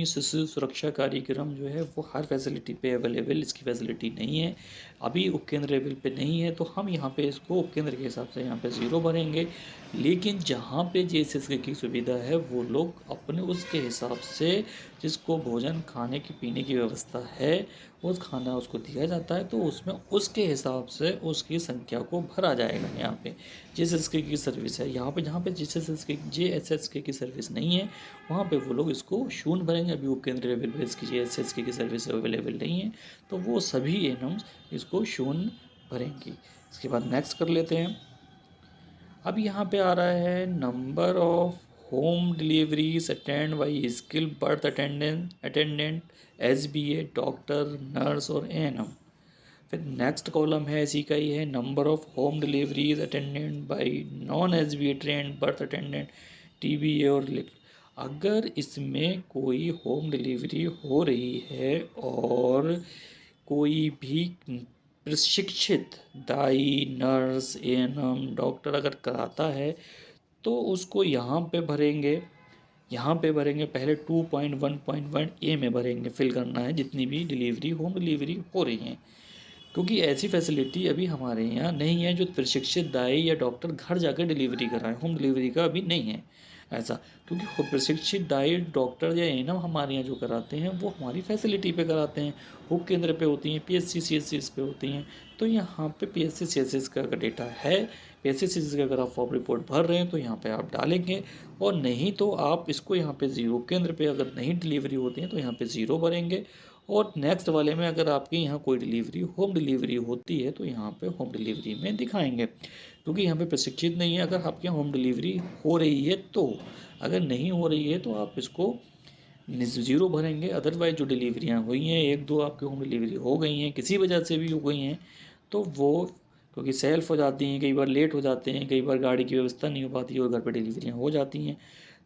शिशु सुरक्षा कार्यक्रम जो है वो हर फैसिलिटी पे अवेलेबल, इसकी फैसिलिटी नहीं है अभी, उपकेंद्र लेवल पे नहीं है, तो हम यहाँ पे इसको उपकेंद्र के हिसाब से यहाँ पे ज़ीरो भरेंगे। लेकिन जहाँ पे JSS की सुविधा है वो लोग अपने उसके हिसाब से जिसको भोजन खाने की पीने की व्यवस्था है उस खाना उसको दिया जाता है, तो उसमें उसके हिसाब से उसकी संख्या को भरा जाएगा। यहाँ पे JSS की सर्विस है, यहाँ पे जहाँ पे JSS की सर्विस नहीं है वहाँ पे वो लोग इसको शून्य भरेंगे। अभी वो केंद्र लेवल पे इसकी GSS की सर्विस अवेलेबल नहीं है, तो वो सभी एनम्स इसको शून्य भरेंगी। इसके बाद नेक्स्ट कर लेते हैं। अब यहाँ पे आ रहा है number of home deliveries attend by skill birth attendant SBA, doctor, nurse और ANM। फिर नेक्स्ट कॉलम है इसी का ही है, number of home deliveries attendant by non SBA trend birth attendant TBA और लिफ्ट। अगर इसमें कोई होम डिलीवरी हो रही है और कोई भी प्रशिक्षित दाई, नर्स, ANM, डॉक्टर अगर कराता है तो उसको यहाँ पे भरेंगे, यहाँ पे भरेंगे पहले 2.1.1 ए में भरेंगे, फिल करना है जितनी भी डिलीवरी होम डिलीवरी हो रही हैं। क्योंकि ऐसी फैसिलिटी अभी हमारे यहाँ नहीं है जो प्रशिक्षित दाई या डॉक्टर घर जाकर डिलीवरी कराएं, होम डिलीवरी का अभी नहीं है ऐसा। क्योंकि प्रशिक्षित दाई, डॉक्टर या ANM हमारे यहाँ जो कराते हैं वो हमारी फैसिलिटी पे कराते हैं, हुक केंद्र पे होती हैं, PSC CSS पे होती हैं। तो यहाँ पे PSC CSS का अगर डेटा है, PSC CSS का अगर आप फॉर्म रिपोर्ट भर रहे हैं तो यहाँ पे आप डालेंगे, और नहीं तो आप इसको यहाँ पे ज़ीरो केंद्र पे अगर नहीं डिलीवरी होती है तो यहाँ पे ज़ीरो भरेंगे। और नेक्स्ट वाले में अगर आपके यहाँ कोई डिलीवरी होम डिलीवरी होती है तो यहाँ पे होम डिलीवरी में दिखाएंगे, क्योंकि यहाँ पे प्रशिक्षित नहीं है। अगर आपके यहाँ होम डिलीवरी हो रही है तो, अगर नहीं हो रही है तो आप इसको ज़ीरो भरेंगे। अदरवाइज जो डिलीवरियाँ हुई हैं, एक दो आपके होम डिलीवरी हो गई हैं, किसी वजह से भी हो गई हैं, तो वो क्योंकि सेल्फ हो जाती हैं, कई बार लेट हो जाते हैं, कई बार गाड़ी की व्यवस्था नहीं हो पाती और घर पर डिलीवरियाँ हो जाती हैं,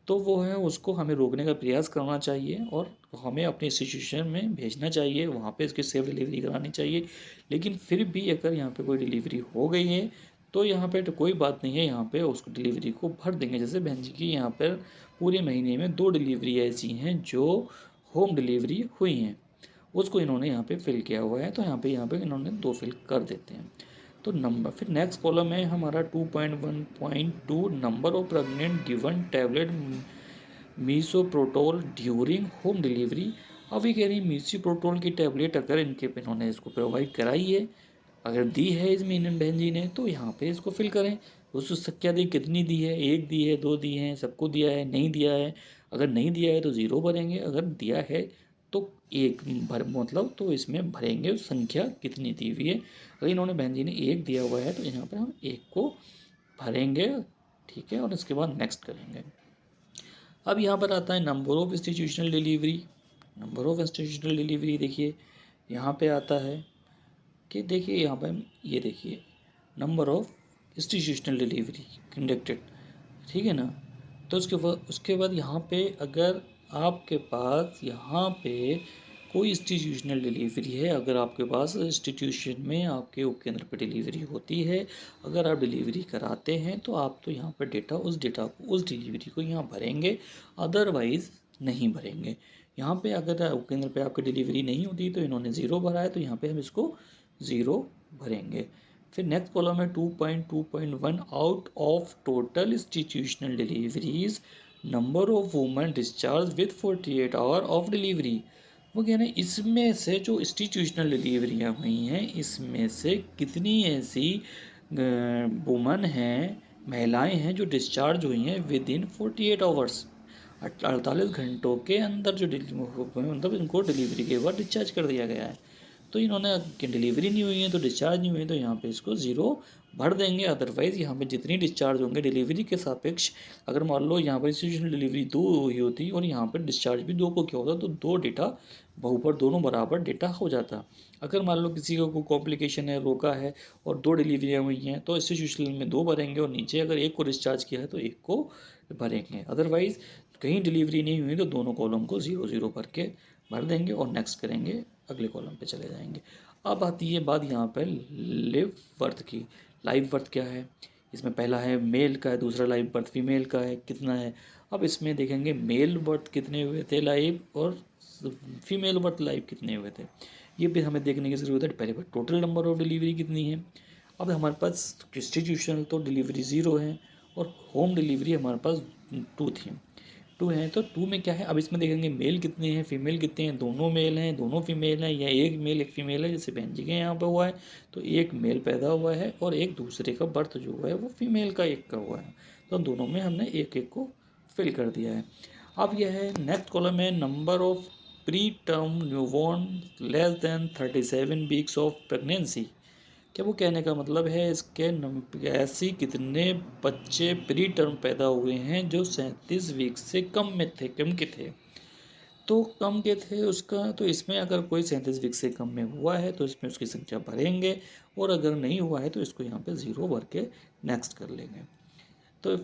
तो वो है उसको हमें रोकने का प्रयास करना चाहिए और हमें अपने इंस्टीट्यूशन में भेजना चाहिए, वहाँ पे इसकी सेफ डिलीवरी करानी चाहिए। लेकिन फिर भी अगर यहाँ पे कोई डिलीवरी हो गई है तो यहाँ पे तो कोई बात नहीं है, यहाँ पे उसको डिलीवरी को भर देंगे। जैसे बहन जी की यहाँ पर पूरे महीने में 2 डिलीवरी ऐसी हैं जो होम डिलीवरी हुई हैं, उसको इन्होंने यहाँ पे फिल किया हुआ है, तो यहाँ पे इन्होंने 2 फिल कर देते हैं। तो नंबर, फिर नेक्स्ट कॉलम है हमारा 2.1.2, number of pregnant given tablet misoprostol during home delivery. अब ये कह रही है मीसोप्रोटोल की टैबलेट अगर इनके इन्होंने इसको प्रोवाइड कराई है, अगर दी है इस महीने बहन जी ने, तो यहाँ पे इसको फिल करें। उस संख्या दी कितनी दी है, 1 दी है, 2 दी है, सबको दिया है, नहीं दिया है। अगर नहीं दिया है तो ज़ीरो भरेंगे, अगर दिया है तो एक भर मतलब तो इसमें भरेंगे संख्या कितनी दी हुई है। अगर इन्होंने बहन जी ने 1 दिया हुआ है तो यहाँ पर हम 1 को भरेंगे, ठीक है, और इसके बाद नेक्स्ट करेंगे। अब यहाँ पर आता है number of institutional delivery. Number of institutional delivery देखिए यहाँ पे आता है कि देखिए यहाँ पर ये देखिए number of institutional delivery conducted, ठीक है ना। तो उसके बाद यहाँ पे अगर आपके पास यहाँ पे कोई इंस्टीट्यूशनल डिलीवरी है, अगर आपके पास इंस्टीट्यूशन में आपके उपकेंद्र पर डिलीवरी होती है, अगर आप डिलीवरी कराते हैं तो आप तो यहाँ पर डेटा उस डिलीवरी को यहाँ भरेंगे, अदरवाइज़ नहीं भरेंगे। यहाँ पे अगर उपकेंद्र पे आपकी डिलीवरी नहीं होती तो इन्होंने ज़ीरो भरा है, तो यहाँ पे हम इसको ज़ीरो भरेंगे। फिर नेक्स्ट कॉलम है 2.2.1, out of total institutional deliveries number of women discharge with 48 hour of delivery. वो कह रहे हैं इसमें से जो इंस्टीट्यूशनल डिलीवरियाँ हुई हैं इसमें से कितनी ऐसी वुमन हैं, महिलाएं हैं जो डिस्चार्ज हुई हैं विद इन 48 आवर्स, 48 घंटों के अंदर जो मतलब इनको डिलीवरी के बाद डिस्चार्ज कर दिया गया है। तो इन्होंने डिलीवरी नहीं हुई है तो डिस्चार्ज नहीं हुई है, तो यहाँ पे इसको ज़ीरो भर देंगे। अदरवाइज़ यहाँ पे जितनी डिस्चार्ज होंगे डिलीवरी के सापेक्ष, अगर मान लो यहाँ पर इंस्टीट्यूशनल डिलीवरी 2 हुई होती और यहाँ पर डिस्चार्ज भी 2 को क्या होता, तो 2 डेटा ऊपर दोनों बराबर डेटा हो जाता। अगर मान लो किसी का कोई कॉम्प्लिकेशन है, रोका है और 2 डिलीवरियाँ हुई हैं तो इंस्टीट्यूशनल में 2 भरेंगे और नीचे अगर 1 को डिस्चार्ज किया है तो 1 को भरेंगे। अदरवाइज़ कहीं डिलीवरी नहीं हुई तो दोनों कॉलम को 0 भर के भर देंगे और नेक्स्ट करेंगे, अगले कॉलम पे चले जाएंगे। अब आती है बात यहाँ पर लिव बर्थ की। लाइव बर्थ क्या है, इसमें पहला है मेल का है, दूसरा लाइव बर्थ फीमेल का है, कितना है। अब इसमें देखेंगे मेल बर्थ कितने हुए थे लाइव और फीमेल बर्थ लाइव कितने हुए थे, ये भी हमें देखने की ज़रूरत है। पहले बार टोटल नंबर ऑफ डिलीवरी कितनी है। अब हमारे पास इंस्टीट्यूशनल तो डिलीवरी 0 है और होम डिलीवरी हमारे पास 2 थी, 2 हैं, तो 2 में क्या है। अब इसमें देखेंगे मेल कितने हैं, फीमेल कितने हैं, दोनों मेल हैं, दोनों फीमेल हैं, या एक मेल एक फीमेल है, जैसे बहन जी के यहाँ पे हुआ है तो एक मेल पैदा हुआ है और एक दूसरे का बर्थ जो हुआ है वो फीमेल का एक का हुआ है, तो दोनों में हमने एक एक को फिल कर दिया है। अब यह है नेक्स्ट कॉलम है number of pre term newborn less than 37 weeks of pregnancy. क्या वो कहने का मतलब है इसके ऐसी कितने बच्चे प्री टर्म पैदा हुए हैं जो 37 वीक से कम में थे, कम के थे। तो कम के थे उसका, तो इसमें अगर कोई 37 वीक से कम में हुआ है तो इसमें उसकी संख्या भरेंगे, और अगर नहीं हुआ है तो इसको यहाँ पे ज़ीरो भर के नेक्स्ट कर लेंगे। तो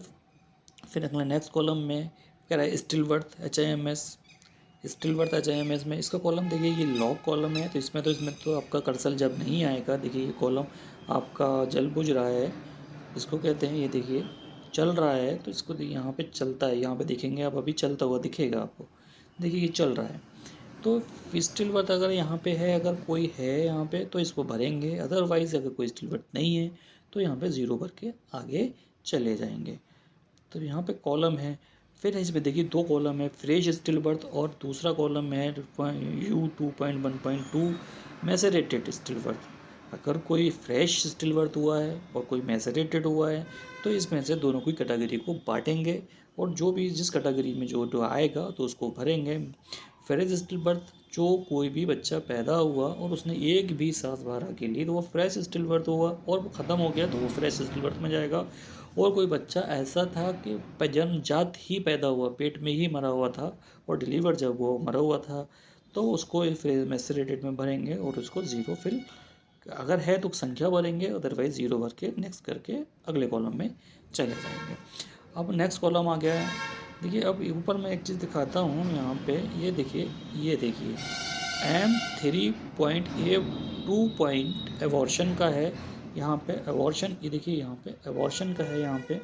फिर अगला नेक्स्ट कॉलम में कह रहा है still worth HIMS। Still worth HIMS में इसका कॉलम देखिए ये लॉग कॉलम है, तो इसमें तो आपका कर्सर जब नहीं आएगा, देखिए ये कॉलम आपका जल बुझ रहा है, इसको कहते हैं, ये देखिए चल रहा है, तो इसको यहाँ पे चलता है, यहाँ पे देखेंगे आप, अभी चलता हुआ दिखेगा आपको, देखिए ये चल रहा है। तो स्टिल वर्थ अगर यहाँ पे है, अगर कोई है यहाँ पे तो इसको भरेंगे, अदरवाइज अगर कोई स्टिल वर्थ नहीं है तो यहाँ पे ज़ीरो भर के आगे चले जाएंगे। तो यहाँ पे कॉलम है, फिर इसमें देखिए दो कॉलम है, फ्रेश स्टिल बर्थ, और दूसरा कॉलम है U2.1.2 मैसरेटेड स्टिल बर्थ। अगर कोई फ्रेश स्टिल बर्थ हुआ है और कोई मैसरेटेड हुआ है तो इसमें से दोनों की कैटेगरी को बांटेंगे, और जो भी जिस कैटेगरी में जो आएगा तो उसको भरेंगे। फ्रेश स्टिल बर्थ, जो कोई भी बच्चा पैदा हुआ और उसने एक भी सांस बारह के लिए, तो वो फ्रेश स्टिल बर्थ होगा, और वो ख़त्म हो गया तो वो फ्रेश स्टिल बर्थ में जाएगा। और कोई बच्चा ऐसा था कि जन्मजात ही पैदा हुआ, पेट में ही मरा हुआ था, और डिलीवर जब वो मरा हुआ था तो उसको फिर मैसरेटेड में भरेंगे, और उसको ज़ीरो फिर अगर है तो संख्या भरेंगे, अदरवाइज ज़ीरो भर के नेक्स्ट करके अगले कॉलम में चले जाएंगे। अब नेक्स्ट कॉलम आ गया है, देखिए अब ऊपर मैं एक चीज़ दिखाता हूँ यहाँ पे, ये देखिए M3.A2 एवॉर्शन का है यहाँ पे, एवॉर्शन, ये देखिए यहाँ पे एवॉर्शन का है, यहाँ पे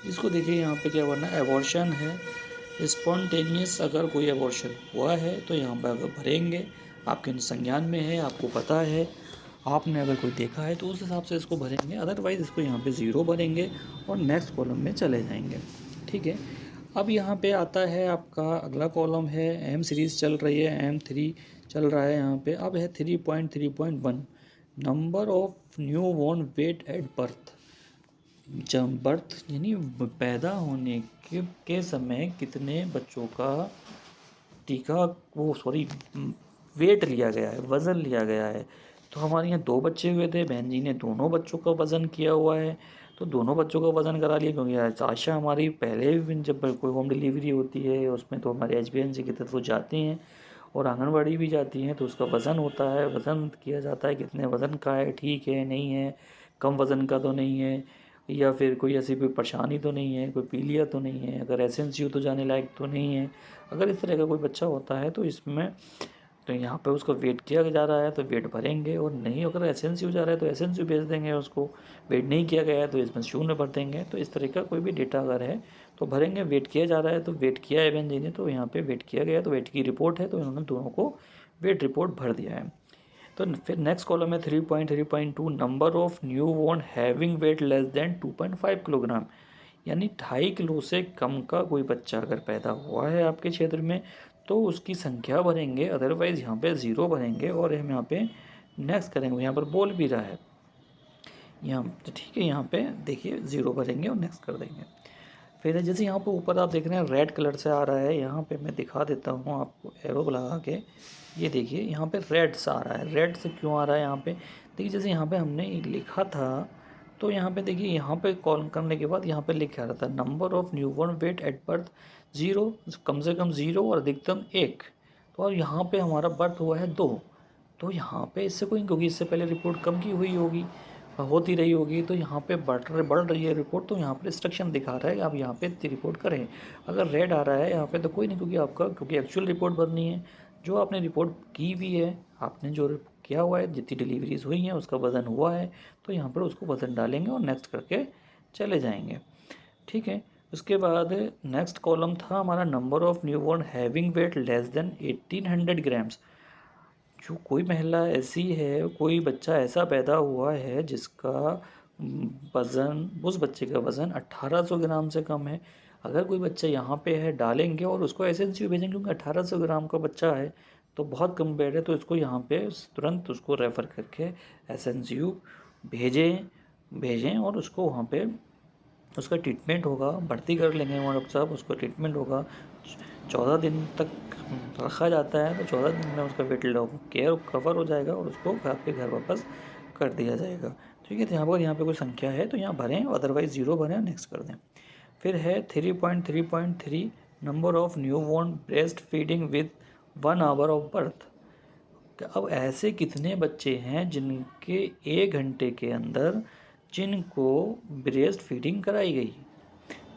इसको देखिए, यहाँ पे क्या करना है, एवॉर्शन है स्पॉन्टेनियस। अगर कोई एवॉर्शन हुआ है तो यहाँ पे अगर भरेंगे, आपके संज्ञान में है, आपको पता है, आपने अगर कोई देखा है तो उस हिसाब से इसको भरेंगे, अदरवाइज़ इसको यहाँ पे ज़ीरो भरेंगे और नेक्स्ट कॉलम में चले जाएंगे। ठीक है, अब यहाँ पे आता है आपका अगला कॉलम है, M सीरीज़ चल रही है, M3 चल रहा है यहाँ पे। अब है 3.3.1 number of new born weight at birth. जब बर्थ यानी पैदा होने के समय कितने बच्चों का टीका, वो सॉरी वेट लिया गया है, वज़न लिया गया है। तो हमारे यहाँ दो बच्चे हुए थे, बहन जी ने दोनों बच्चों का वज़न किया हुआ है, तो दोनों बच्चों का वज़न करा लिया, क्योंकि आशा हमारी पहले भी जब कोई होम डिलीवरी होती है उसमें तो हमारे HBNC की तरफ वो जाती हैं और आंगनबाड़ी भी जाती हैं, तो उसका वज़न होता है, वज़न किया जाता है कितने वज़न का है, ठीक है नहीं है, कम वज़न का तो नहीं है, या फिर कोई ऐसी कोई परेशानी तो नहीं है, कोई पीलिया तो नहीं है, अगर SNCU तो जाने लायक तो नहीं है। अगर इस तरह का कोई बच्चा होता है तो इसमें तो यहाँ पे उसको वेट किया जा रहा है तो वेट भरेंगे, और नहीं अगर SNCU जा रहा है तो SNCU भेज देंगे उसको, वेट नहीं किया गया है तो इसमें शून्य भर देंगे। तो इस तरह का कोई भी डेटा अगर है तो भरेंगे, वेट किया जा रहा है तो वेट किया है बहन जी ने, तो यहाँ पे वेट किया गया तो वेट की रिपोर्ट है, तो इन्होंने दोनों को वेट रिपोर्ट भर दिया है। तो फिर नेक्स्ट कॉलम है 3.3.2 number of new born having weight less than 2.5 kilogram, यानी 2.5 किलो से कम का कोई बच्चा अगर पैदा हुआ है आपके क्षेत्र में तो उसकी संख्या भरेंगे, अदरवाइज़ यहाँ पे ज़ीरो भरेंगे, और हम यहाँ पे नेक्स्ट करेंगे। यहाँ पर बोल भी रहा है यहाँ, तो ठीक है, यहाँ पे देखिए ज़ीरो भरेंगे और नेक्स्ट कर देंगे। फिर जैसे यहाँ पर ऊपर आप देख रहे हैं रेड कलर से आ रहा है, यहाँ पे मैं दिखा देता हूँ आपको एरो लगा के, ये देखिए यहाँ पे रेड सा आ रहा है। रेड से क्यों आ रहा है यहाँ पे, देखिए जैसे यहाँ पे हमने लिखा था, तो यहाँ पे देखिए यहाँ पे कॉल करने के बाद यहाँ पे लिखा रहा था number of newborn weight at birth 0, कम से कम 0 और अधिकतम 1। तो और यहाँ पे हमारा बर्थ हुआ है 2, तो यहाँ पे इससे कोई, क्योंकि इससे पहले रिपोर्ट कम की हुई होगी, होती रही होगी, तो यहाँ पे बढ़ रही है रिपोर्ट, तो यहाँ पर रिस्ट्रिक्शन दिखा रहा है आप यहाँ पे रिपोर्ट करें। अगर रेड आ रहा है यहाँ पे तो कोई नहीं, क्योंकि आपका क्योंकि एक्चुअल रिपोर्ट भरनी है, जो आपने रिपोर्ट की हुई है, आपने जो किया हुआ है, जितनी डिलीवरीज हुई हैं उसका वज़न हुआ है, तो यहाँ पर उसको वज़न डालेंगे और नेक्स्ट करके चले जाएंगे। ठीक है, उसके बाद नेक्स्ट कॉलम था हमारा number of newborn having weight less than 1800 grams. जो कोई महिला ऐसी है, कोई बच्चा ऐसा पैदा हुआ है जिसका वज़न, उस बच्चे का वज़न 1800 ग्राम से कम है। अगर कोई बच्चा यहाँ पे है डालेंगे और उसको SNCU भेजेंगे, क्योंकि 1800 ग्राम का बच्चा है तो बहुत कम बेड है, तो इसको यहाँ पे तुरंत उसको रेफ़र करके SNCU भेजें और उसको वहाँ पे उसका ट्रीटमेंट होगा, भर्ती कर लेंगे वहाँ डॉक्टर साहब, उसका ट्रीटमेंट होगा, 14 दिन तक रखा जाता है, तो 14 दिन में उसका वेट केयर कवर हो जाएगा और उसको आपके घर वापस कर दिया जाएगा। ठीक है, तो यहाँ पे कोई संख्या है तो यहाँ भरें, अदरवाइज 0 भरें और नेक्स्ट कर दें। फिर है 3.3.3 number of new born breast feeding with 1 hour of birth. अब ऐसे कितने बच्चे हैं जिनके 1 घंटे के अंदर जिनको ब्रेस्ट फीडिंग कराई गई।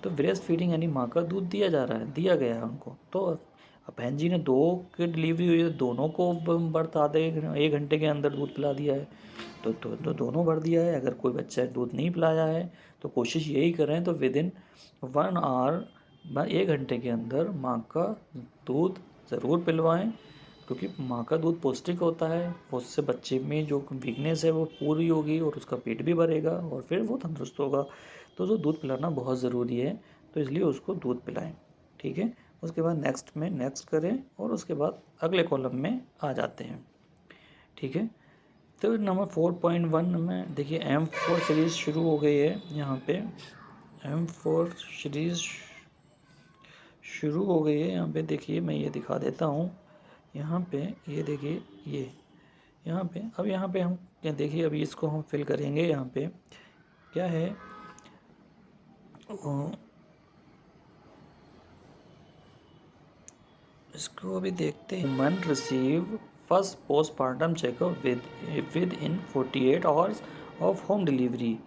तो ब्रेस्ट फीडिंग यानी माँ का दूध दिया गया है उनको। तो अब बहन जी ने 2 की डिलीवरी हुई है, दोनों को बर्थ आधे 1 घंटे के अंदर दूध पिला दिया है, तो दोनों भर दिया है। अगर कोई बच्चा दूध नहीं पिलाया है तो कोशिश यही करें तो विद इन 1 आवर 1 घंटे के अंदर माँ का दूध ज़रूर पिलवाएं, क्योंकि माँ का दूध पौष्टिक होता है, उससे बच्चे में जो वीकनेस है वो पूरी होगी और उसका पेट भी भरेगा और फिर वो तंदुरुस्त होगा। तो जो दूध पिलाना बहुत ज़रूरी है, तो इसलिए उसको दूध पिलाएं। ठीक है, उसके बाद नेक्स्ट में नेक्स्ट करें और उसके बाद अगले कॉलम में आ जाते हैं। ठीक है, तो नंबर 4.1 में देखिए M4 सीरीज़ शुरू हो गई है। यहाँ पे M4 सीरीज़ शुरू हो गई है। यहाँ पे देखिए मैं ये दिखा देता हूँ। यहाँ पे ये देखिए, ये यहाँ पे अब यहाँ पे हम देखिए अभी इसको हम फिल करेंगे। यहाँ पे क्या है, इसको अभी देखते हैं। Woman receive first postmortem checkup with in 48 hours of home delivery.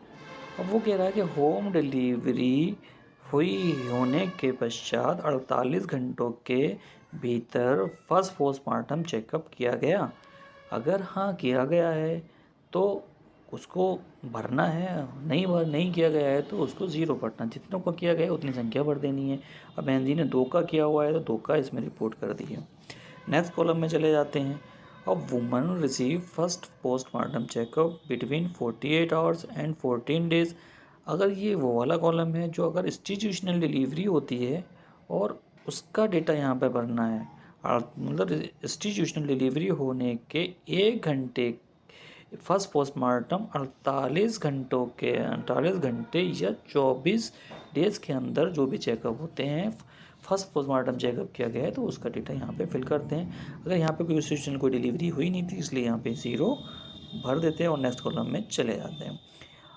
अब वो कह रहा है कि होम डिलीवरी हुई होने के पश्चात 48 घंटों के भीतर फर्स्ट पोस्टमार्टम चेकअप किया गया। अगर हाँ किया गया है तो उसको भरना है, नहीं किया गया है तो उसको 0 भरना। जितनों का किया गया है उतनी संख्या भर देनी है। अब बहन जी ने 2 का किया हुआ है तो 2 का इसमें रिपोर्ट कर दी है। नेक्स्ट कॉलम में चले जाते हैं। अब woman receive first postmortem checkup between 48 hours and 14 days. अगर ये वो वाला कॉलम है जो अगर इंस्टीट्यूशनल डिलीवरी होती है और उसका डेटा यहाँ पे भरना है, मतलब इंस्टीट्यूशनल डिलीवरी होने के 1 घंटे फर्स्ट पोस्टमार्टम 48 घंटे या 24 डेज के अंदर जो भी चेकअप होते हैं, फर्स्ट पोस्टमार्टम चेकअप किया गया है तो उसका डेटा यहाँ पे फिल करते हैं। अगर यहाँ पे कोई इंस्टीट्यूशन कोई डिलीवरी हुई नहीं थी इसलिए यहाँ पे 0 भर देते हैं और नेक्स्ट कॉलम में चले जाते हैं।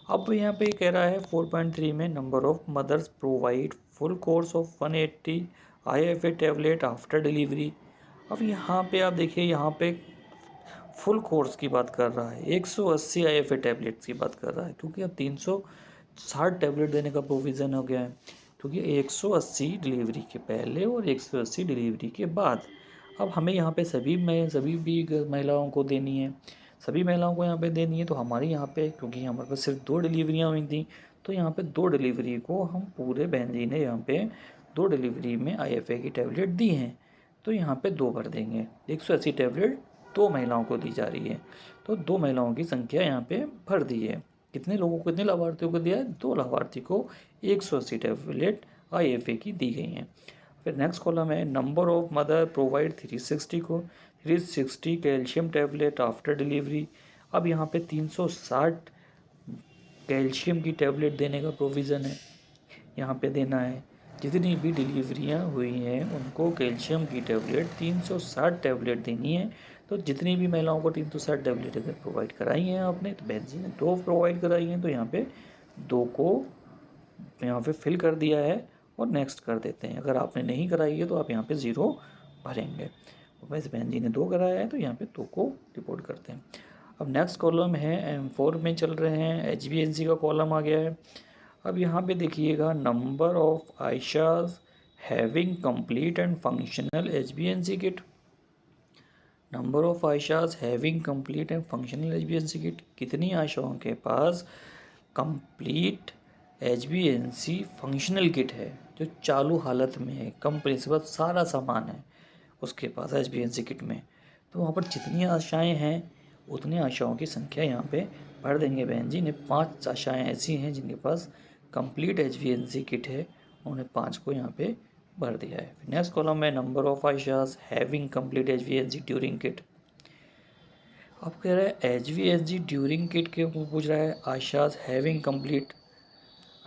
अब यहाँ पे कह रहा है 4.3 में number of mothers provide full course of 180 IFA tablet after delivery. अब यहाँ पे आप देखिए, यहाँ पे फुल कोर्स की बात कर रहा है, 180 IFA टैबलेट्स की बात कर रहा है, क्योंकि अब 360 टैबलेट देने का प्रोविज़न हो गया है। क्योंकि 180 डिलीवरी के पहले और 180 डिलीवरी के बाद। अब हमें यहाँ पे सभी भी महिलाओं को देनी है, सभी महिलाओं को यहाँ पे देनी है। तो हमारी यहाँ पे क्योंकि हमारे पास सिर्फ 2 डिलीवरियाँ हुई थी, तो यहाँ पे 2 डिलीवरी को हम पूरे बहन जी ने यहाँ पे 2 डिलीवरी में IFA की टैबलेट दी हैं, तो यहाँ पे 2 भर देंगे। 180 टैबलेट 2 महिलाओं को दी जा रही है, तो 2 महिलाओं की संख्या यहाँ पे भर दी है। कितने लोगों को, कितने लाभार्थियों को दिया है? 2 लाभार्थी को 180 टैबलेट IFA की दी गई हैं। फिर नेक्स्ट कॉलम है number of mother provide 360 calcium tablet after delivery. अब यहाँ पे 360 कैल्शियम की टैबलेट देने का प्रोविज़न है, यहाँ पे देना है। जितनी भी डिलीवरियाँ हुई हैं उनको कैल्शियम की टैबलेट 360 टैबलेट देनी है। तो जितनी भी महिलाओं को 360 टैबलेट अगर प्रोवाइड कराई हैं आपने, तो बहन जी ने 2 प्रोवाइड कराई हैं, तो यहाँ पे 2 को यहाँ पे फिल कर दिया है और नेक्स्ट कर देते हैं। अगर आपने नहीं कराई है तो आप यहाँ पे 0 भरेंगे। वैसे बहन जी ने 2 कराया है तो यहाँ पे 2 को रिपोर्ट करते हैं। अब नेक्स्ट कॉलम है M4 में चल रहे हैं, HbA1c का कॉलम आ गया है। अब यहाँ पे देखिएगा number of ASHAs having complete and functional HbA1c kit. Number of ASHAs having complete and functional HbA1c kit. कितनी आयशाओं के पास कंप्लीट HbA1c फंक्शनल किट है, जो चालू हालत में है, कंपनी से बस सारा सामान है उसके पास HbA1c किट में। तो वहाँ पर जितनी आशाएं हैं उतनी आशाओं की संख्या यहाँ पे भर देंगे। बहन जी ने 5 आशाएं ऐसी हैं जिनके पास कंप्लीट HbA1c किट है, उन्होंने 5 को यहाँ पे भर दिया है। नेक्स्ट कॉलम में number of ASHAs having complete HbA1c during kit. अब कह रहा है HbA1c ड्यूरिंग किट के पूछ रहा है आयशाज हैविंग कंप्लीट,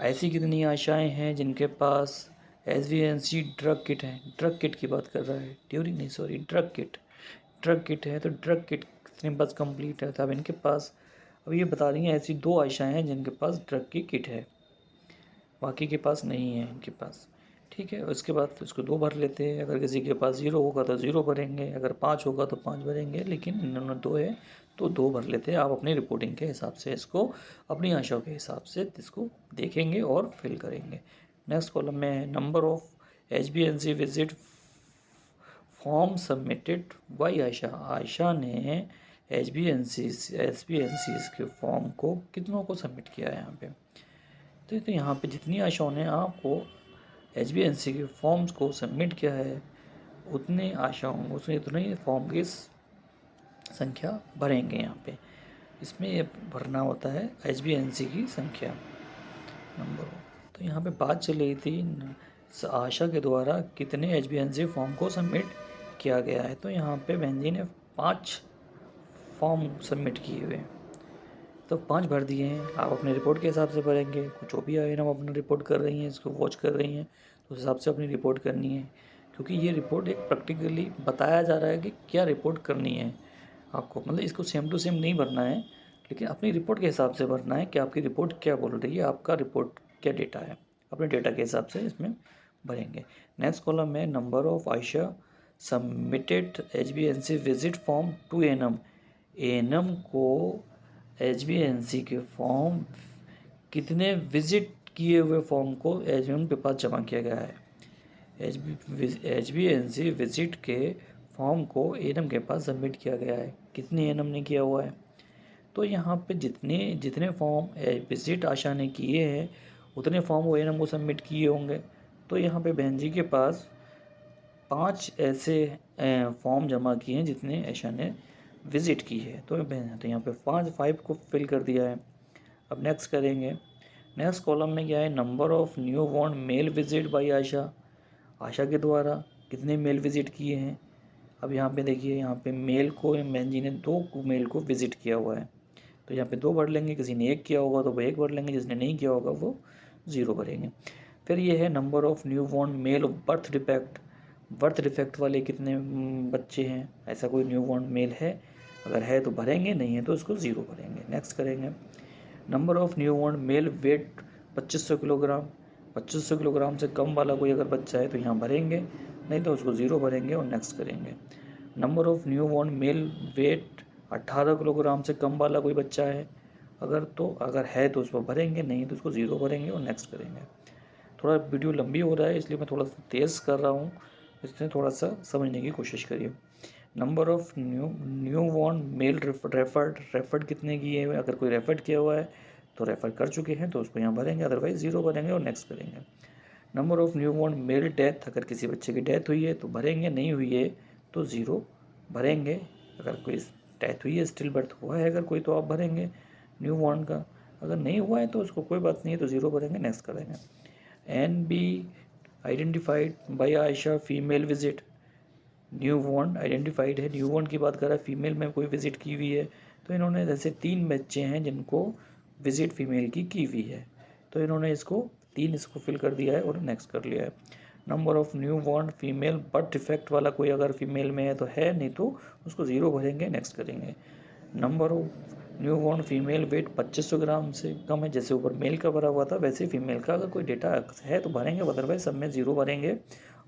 ऐसी कितनी आशाएं हैं जिनके पास HbA1c ड्रग किट है, ड्रग किट की बात कर रहा है, ड्यूरिंग नहीं सॉरी ड्रग किट है। तो ड्रग किट कितने बस कंप्लीट है, तो अब इनके पास अब ये बता रही हैं ऐसी 2 आयशाएँ हैं जिनके पास ड्रग की किट है, बाकी के पास नहीं है इनके पास। ठीक है, उसके बाद इसको 2 भर लेते हैं। अगर किसी के पास 0 होगा तो 0 भरेंगे, अगर 5 होगा तो 5 भरेंगे, लेकिन इन्होंने 2 है तो 2 भर लेते हैं। आप अपनी रिपोर्टिंग के हिसाब से इसको, अपनी आशाओं के हिसाब से इसको देखेंगे और फिल करेंगे। नेक्स्ट कॉलम में है number of HbA1c visit form submitted by Ayesha. Ayesha ने HbA1c के फॉर्म को कितनों को सबमिट किया है यहाँ पे। तो यहाँ पे जितनी आशाओं ने आपको HbA1c के फॉर्म्स को सबमिट किया है, उतने आशाओं उसने उतने ही फॉर्म की संख्या भरेंगे। यहाँ पे इसमें ये भरना होता है HbA1c की संख्या नंबर। तो यहाँ पे बात चल रही थी आशा के द्वारा कितने HbA1c फॉर्म को सबमिट किया गया है। तो यहाँ पे बहन जी ने 5 फॉर्म सबमिट किए हुए, तो 5 भर दिए हैं। आप अपने रिपोर्ट के हिसाब से भरेंगे, कुछ जो भी आए ना अपना रिपोर्ट कर रही हैं, इसको वॉच कर रही हैं, तो उस हिसाब से अपनी रिपोर्ट करनी है। क्योंकि ये रिपोर्ट एक प्रैक्टिकली बताया जा रहा है कि क्या रिपोर्ट करनी है आपको, मतलब इसको सेम टू सेम नहीं भरना है, लेकिन अपनी रिपोर्ट के हिसाब से भरना है कि आपकी रिपोर्ट क्या बोल रही है, आपका रिपोर्ट क्या डेटा है, अपने डेटा के हिसाब से इसमें भरेंगे। नेक्स्ट कॉलम है number of ASHA submitted HbA1c visit form to ANM। ANM को HbA1c के फॉर्म कितने विजिट किए हुए फॉर्म को ANM के पास जमा किया गया है। HbA1c विजिट के फॉर्म को ANM के पास सबमिट किया गया है, कितने ANM ने किया हुआ है। तो यहाँ पे जितने फॉर्म विजिट आशा ने किए हैं उतने फॉर्म वो ANM को सबमिट किए होंगे। तो यहाँ पे बहन जी के पास 5 ऐसे फॉर्म जमा किए हैं जितने आशा ने विज़िट की है। तो यहाँ पे 5 को फिल कर दिया है। अब नेक्स्ट करेंगे। नेक्स्ट कॉलम में क्या है, number of new born male visit by ASHA. ASHA के द्वारा कितने मेल विजिट किए हैं। अब यहाँ पे देखिए, यहाँ पे मेल को बहन जी ने 2 मेल को विजिट किया हुआ है, तो यहाँ पे 2 भर लेंगे। किसी ने 1 किया होगा तो वो 1 भर लेंगे, जिसने नहीं किया होगा वो 0 भरेंगे। फिर ये है number of new born male birth defect वाले कितने बच्चे हैं, ऐसा कोई न्यू बॉर्न मेल है, अगर है तो भरेंगे, नहीं है तो उसको 0 भरेंगे। नेक्स्ट करेंगे। Number of new born male weight 2500 kilogram. 2500 kilogram से कम वाला कोई अगर बच्चा है तो यहाँ भरेंगे, नहीं तो उसको 0 भरेंगे और नेक्स्ट करेंगे। Number of new born male weight 18 kilogram से कम वाला कोई बच्चा है, अगर है तो उसको भरेंगे, नहीं तो उसको 0 भरेंगे और नेक्स्ट करेंगे। थोड़ा वीडियो लंबी हो रहा है इसलिए मैं थोड़ा सा तेज़ कर रहा हूँ, इसमें थोड़ा सा समझने की कोशिश करिए। Number of new born male referred कितने किए हुए, अगर कोई रेफर्ड किया हुआ है तो रेफ़र कर चुके हैं तो उसको यहाँ भरेंगे, अदरवाइज़ 0 भरेंगे और नेक्स्ट करेंगे। Number of new born male death, अगर किसी बच्चे की डेथ हुई है तो भरेंगे, नहीं हुई है तो 0 भरेंगे। अगर कोई डेथ हुई है, स्टिल बर्थ हुआ है अगर कोई, तो आप भरेंगे न्यू बॉर्न का। अगर नहीं हुआ है तो उसको कोई बात नहीं है तो 0 भरेंगे, नेक्स्ट करेंगे। NB identified by Ayesha female visit. New born identified है, न्यू बॉर्न की बात कर रहा है, फीमेल में कोई विजिट की हुई है। तो इन्होंने जैसे 3 बच्चे हैं जिनको विजिट फीमेल की हुई है, तो इन्होंने इसको 3 इसको फिल कर दिया है और नेक्स्ट कर लिया है। Number of new born female birth defect वाला कोई अगर फीमेल में है तो है, नहीं तो उसको 0 भरेंगे, नेक्स्ट करेंगे। Number of new born female weight 2500 gram से कम है, जैसे ऊपर मेल का भरा हुआ था वैसे फीमेल का अगर कोई डेटा है तो भरेंगे, अदरवाइज सब में 0 भरेंगे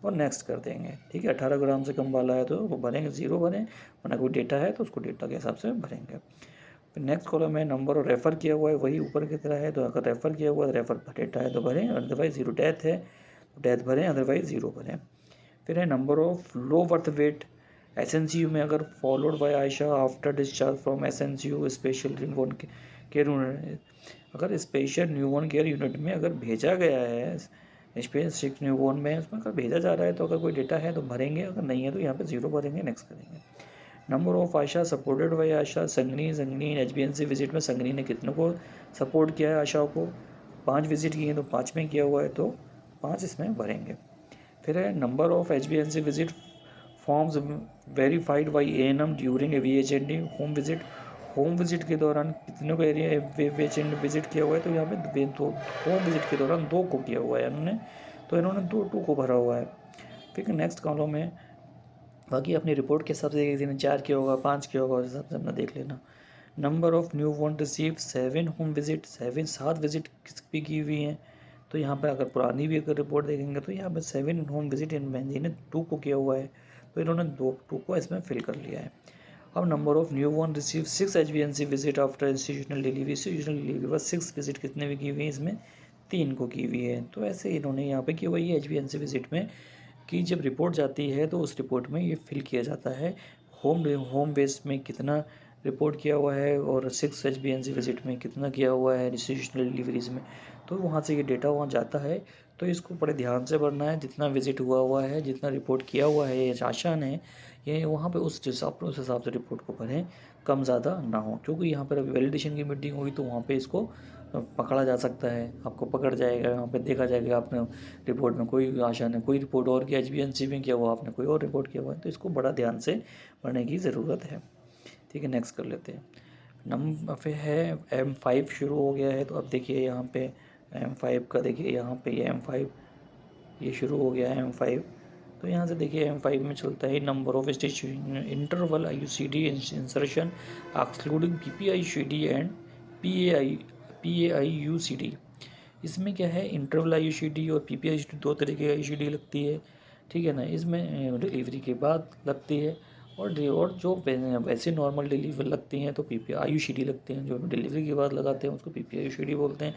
और नेक्स्ट कर देंगे। ठीक है, 18 ग्राम से कम वाला है तो वो भरेंगे, 0 भरें, वरना कोई डेटा है तो उसको डेटा के हिसाब से भरेंगे। फिर नेक्स्ट कॉलम है नंबर और रेफ़र किया हुआ है, वही ऊपर की तरह है, तो अगर रेफ़र किया हुआ है रेफ़र डेटा है तो भरें, अदरवाइज 0 डेथ है तो डेथ भरें, अदरवाइज 0 भरें। फिर है number of low birth weight SNCU में, अगर followed by Ayesha after discharge from SNCU special newborn care unit, अगर स्पेशल न्यूबॉर्न केयर यूनिट में अगर भेजा गया है, स्पेशल न्यूबॉर्न में उसमें अगर भेजा जा रहा है तो अगर कोई डेटा है तो भरेंगे, अगर नहीं है तो यहाँ पे 0 भरेंगे, नेक्स्ट करेंगे। Number of ASHA supported by ASHA Sangini HbA1c visit में संगनी ने कितनों को सपोर्ट किया है आशा को, 5 विजिट किए हैं तो 5 में किया हुआ है तो 5 इसमें भरेंगे। फिर है number of HbA1c visit forms verified by ANM during VHND home visit. Home visit के दौरान कितने को एरिया VHND विजिट किया हुआ है, तो यहाँ पे 2 होम विजिट के दौरान 2 को किया हुआ है उन्होंने, तो इन्होंने 2 को भरा हुआ है। फिर नेक्स्ट कॉलम है, बाकी अपनी रिपोर्ट के हिसाब से किसी ने 4 किया होगा, 5 किया होगा, उस हिसाब से अपना देख लेना। Number of new one receive 7 home visit, 7 visit किसकी की हुई हैं। तो यहाँ पर अगर पुरानी भी अगर रिपोर्ट देखेंगे तो यहाँ पर 7 होम विजिट इन बेंजी ने 2 को किया हुआ है, तो इन्होंने 2 को इसमें फिल कर लिया है। अब number of new one receive 6 HBNC visit after institutional delivery, institutional delivery बस 6 विजिट कितने भी की हुई है, इसमें 3 को की हुई है। तो ऐसे इन्होंने यहाँ पे की हुई है HBNC विजिट में कि जब रिपोर्ट जाती है तो उस रिपोर्ट में ये फिल किया जाता है होम बेस में कितना रिपोर्ट किया हुआ है और 6 HBNC विजिट में कितना किया हुआ है इंस्टीट्यूशनल डिलीवरीज में। तो वहाँ से ये डेटा वहाँ जाता है, तो इसको बड़े ध्यान से भरना है। जितना विजिट हुआ है, जितना रिपोर्ट किया हुआ है, ये आसान है, ये वहाँ पे उस हिसाब से रिपोर्ट को भरें, कम ज़्यादा ना हो। क्योंकि यहाँ पर अभी वैलिडेशन की मीटिंग हुई तो वहाँ पे इसको पकड़ा जा सकता है, आपको पकड़ जाएगा, वहाँ पे देखा जाएगा आपने रिपोर्ट में कोई आसान है, कोई रिपोर्ट और किया HBNC में किया हुआ, आपने कोई और रिपोर्ट किया हुआ है, तो इसको बड़ा ध्यान से पढ़ने की ज़रूरत है। ठीक है, नेक्स्ट कर लेते हैं। नंबर पे है M5 शुरू हो गया है, तो अब देखिए यहाँ पे M5 का देखिए यहाँ पे ये M5 ये शुरू हो गया है M5। तो यहाँ से देखिए M5 में चलता है number of stage interval IUCD insertion excluding PPICD and PAIUCD। इसमें क्या है, इंटरवल IUCD और PPICD 2 तरह की IUCD लगती है। ठीक है ना, इसमें डिलीवरी के बाद लगती है और जो वैसे नॉर्मल डिलीवरी लगती हैं तो PPIUCD लगते हैं। जो डिलीवरी के बाद लगाते हैं उसको PPIUCD बोलते हैं।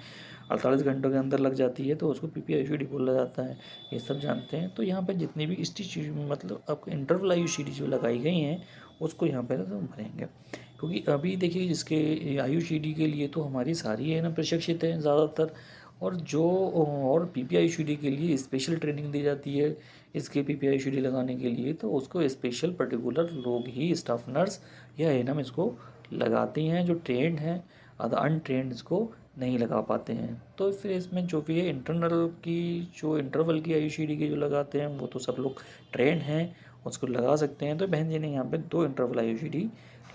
48 घंटों के अंदर लग जाती है तो उसको PPIUCD बोला जाता है, ये सब जानते हैं। तो यहाँ पर जितनी भी स्टिच मतलब आपको इंटरवल IUCD जो लगाई गई हैं उसको यहाँ पर भरेंगे। क्योंकि अभी देखिए इसके IUCD के लिए तो हमारी सारी है ना प्रशिक्षित हैं ज़्यादातर, और PPICD के लिए स्पेशल ट्रेनिंग दी जाती है। इसके PPICD लगाने के लिए तो उसको स्पेशल पर्टिकुलर लोग ही, स्टाफ नर्स या एएनएम इसको लगाती हैं, जो ट्रेंड हैं। अनट्रेंड इसको नहीं लगा पाते हैं। तो फिर इसमें जो भी है इंटरनल की जो इंटरवल की IUCD की जो लगाते हैं वो तो सब लोग ट्रेंड हैं, उसको लगा सकते हैं। तो बहन जी ने यहाँ पे 2 इंटरवल IUCD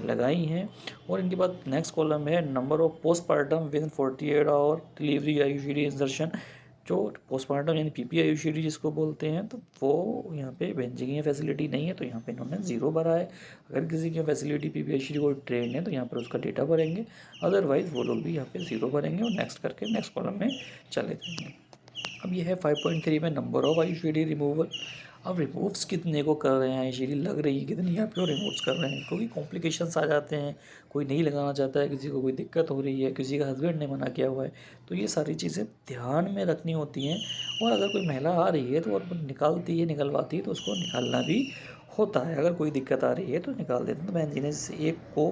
लगाई हैं। और इनके बाद नेक्स्ट कॉलम है number of postmortem with 48 hour delivery IUCD insertion. जो पोस्टमार्टम यानी PPIUCD जिसको बोलते हैं, तो वो यहाँ पे बेंजी की फैसिलिटी नहीं है, तो यहाँ पे इन्होंने 0 भरा है। अगर किसी की फैसिलिटी PPIUCD को ट्रेंड है तो यहाँ पर उसका डेटा भरेंगे, अदरवाइज वो लोग भी यहाँ पे 0 भरेंगे और नेक्स्ट करके नेक्स्ट कॉलम में चले जाएंगे। अब ये है 5.3 में नंबर ऑफ IUCD रिमूवल। अब रिमूव्स कितने को कर रहे हैं, IUCD लग रही है कितनी, आप क्यों रिमूव्स कर रहे हैं, क्योंकि कॉम्प्लिकेशंस आ जाते हैं, कोई नहीं लगाना चाहता है, किसी को कोई दिक्कत हो रही है, किसी का हस्बैंड ने मना किया हुआ है, तो ये सारी चीज़ें ध्यान में रखनी होती हैं। और अगर कोई महिला आ रही है तो और निकालती है, निकलवाती है, तो उसको निकालना भी होता है। अगर कोई दिक्कत आ रही है तो निकाल देते हैं। तो बहन जी ने जैसे एक को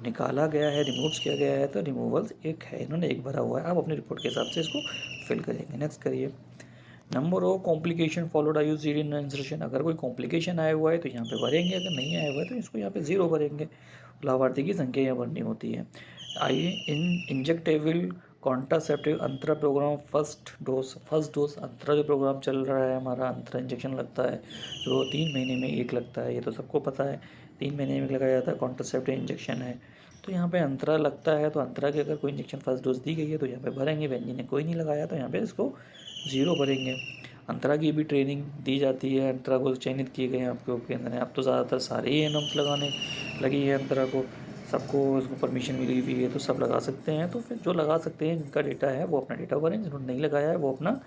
निकाला गया है, रिमूव्स किया गया है, तो रिमूवल्स एक है, इन्होंने एक भरा हुआ है। आप अपनी रिपोर्ट के हिसाब से इसको फिल करेंगे। नेक्स्ट करिए। Number of complication followed IUCD in insertion. अगर कोई कॉम्प्लिकेशन आया हुआ है तो यहाँ पे भरेंगे, अगर नहीं आया हुआ है तो इसको यहाँ पे 0 भरेंगे। लाभार्थी की संख्या यहाँ भरनी होती है। इंजेक्टेबल कॉन्ट्रासेप्टिव अंतरा प्रोग्राम फर्स्ट डोज अंतरा जो प्रोग्राम चल रहा है हमारा, अंतरा इंजेक्शन लगता है जो 3 महीने में एक लगता है, ये तो सबको पता है, 3 महीने में लगाया जाता है, कॉन्ट्रासेप्टिव इंजेक्शन है। तो यहाँ पे अंतरा लगता है, तो अंतरा के अगर कोई इंजेक्शन फर्स्ट डोज दी गई है तो यहाँ पे भरेंगे। बहन जी ने कोई नहीं लगाया तो यहाँ पे इसको 0 भरेंगे। अंतरा की भी ट्रेनिंग दी जाती है, अंतरा को चयनित किए गए हैं आपके केंद्र हैं। अब तो ज़्यादातर सारे ही एनम्स लगाने लगी है अंतरा को, सबको उसको परमिशन मिली हुई है तो सब लगा सकते हैं। तो फिर जो लगा सकते हैं, जिनका डेटा है वो अपना डेटा भरें, जिन्होंने नहीं लगाया है वो अपना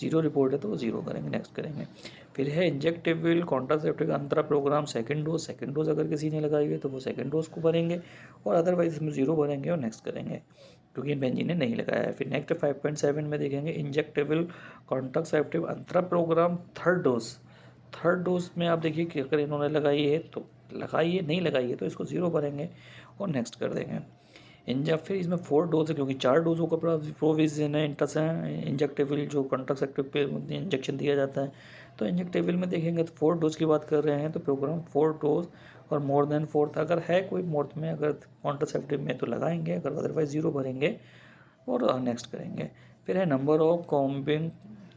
0 रिपोर्ट है तो वो 0 करेंगे। नेक्स्ट करेंगे। फिर है इंजेक्टेबल कॉन्ट्रासेप्टिव अंतरा प्रोग्राम सेकंड डोज अगर किसी ने लगाई है तो वो सेकंड डोज को भरेंगे, और अदरवाइज इसमें 0 भरेंगे और नेक्स्ट करेंगे क्योंकि बहन जी ने नहीं लगाया है। फिर नेक्स्ट 5.7 में देखेंगे इंजेक्टेबल कॉन्ट्रासेप्टिव अंतरा प्रोग्राम थर्ड डोज में आप देखिए कि अगर इन्होंने लगाई है तो लगाई है, नहीं लगाई है तो इसको 0 भरेंगे और नेक्स्ट कर देंगे। फिर इसमें 4 डोज है क्योंकि 4 डोजों का प्रोविजन है इंजेक्टेबल जो कॉन्ट्रासेप्टिव पे इंजेक्शन दिया जाता है। तो इंजेक्टेबल में देखेंगे तो 4 डोज की बात कर रहे हैं, तो प्रोग्राम 4 डोज और मोर देन 4 अगर है कोई मोर्थ में, अगर कॉन्ट्रासेप्टिव में तो लगाएंगे, अगर अदरवाइज 0 भरेंगे और नेक्स्ट करेंगे। फिर है number of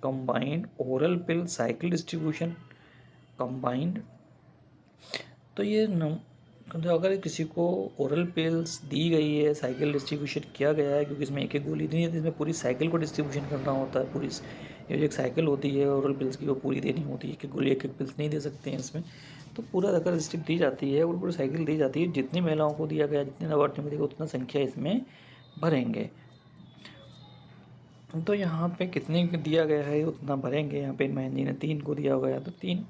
combined oral pill cycle distribution combined. तो ये तो अगर किसी को ओरल पिल्स दी गई है, साइकिल डिस्ट्रीब्यूशन किया गया है, क्योंकि इसमें एक एक गोली नहीं है, इसमें पूरी साइकिल को डिस्ट्रीब्यूशन करना होता है। पूरी ये जो एक साइकिल होती है ओरल पिल्स की, वो पूरी देनी होती है, एक एक गोली एक एक पिल्स नहीं दे सकते हैं इसमें। तो पूरा अगर स्ट्रिप दी जाती है और पूरी साइकिल दी जाती है, जितनी महिलाओं को दिया गया, जितने लाभार्थियों को दिया गया, उतना संख्या इसमें भरेंगे। तो यहाँ पे कितने दिया गया है उतना भरेंगे। यहाँ पे महेंद्र जी ने 3 को दिया गया, तो 3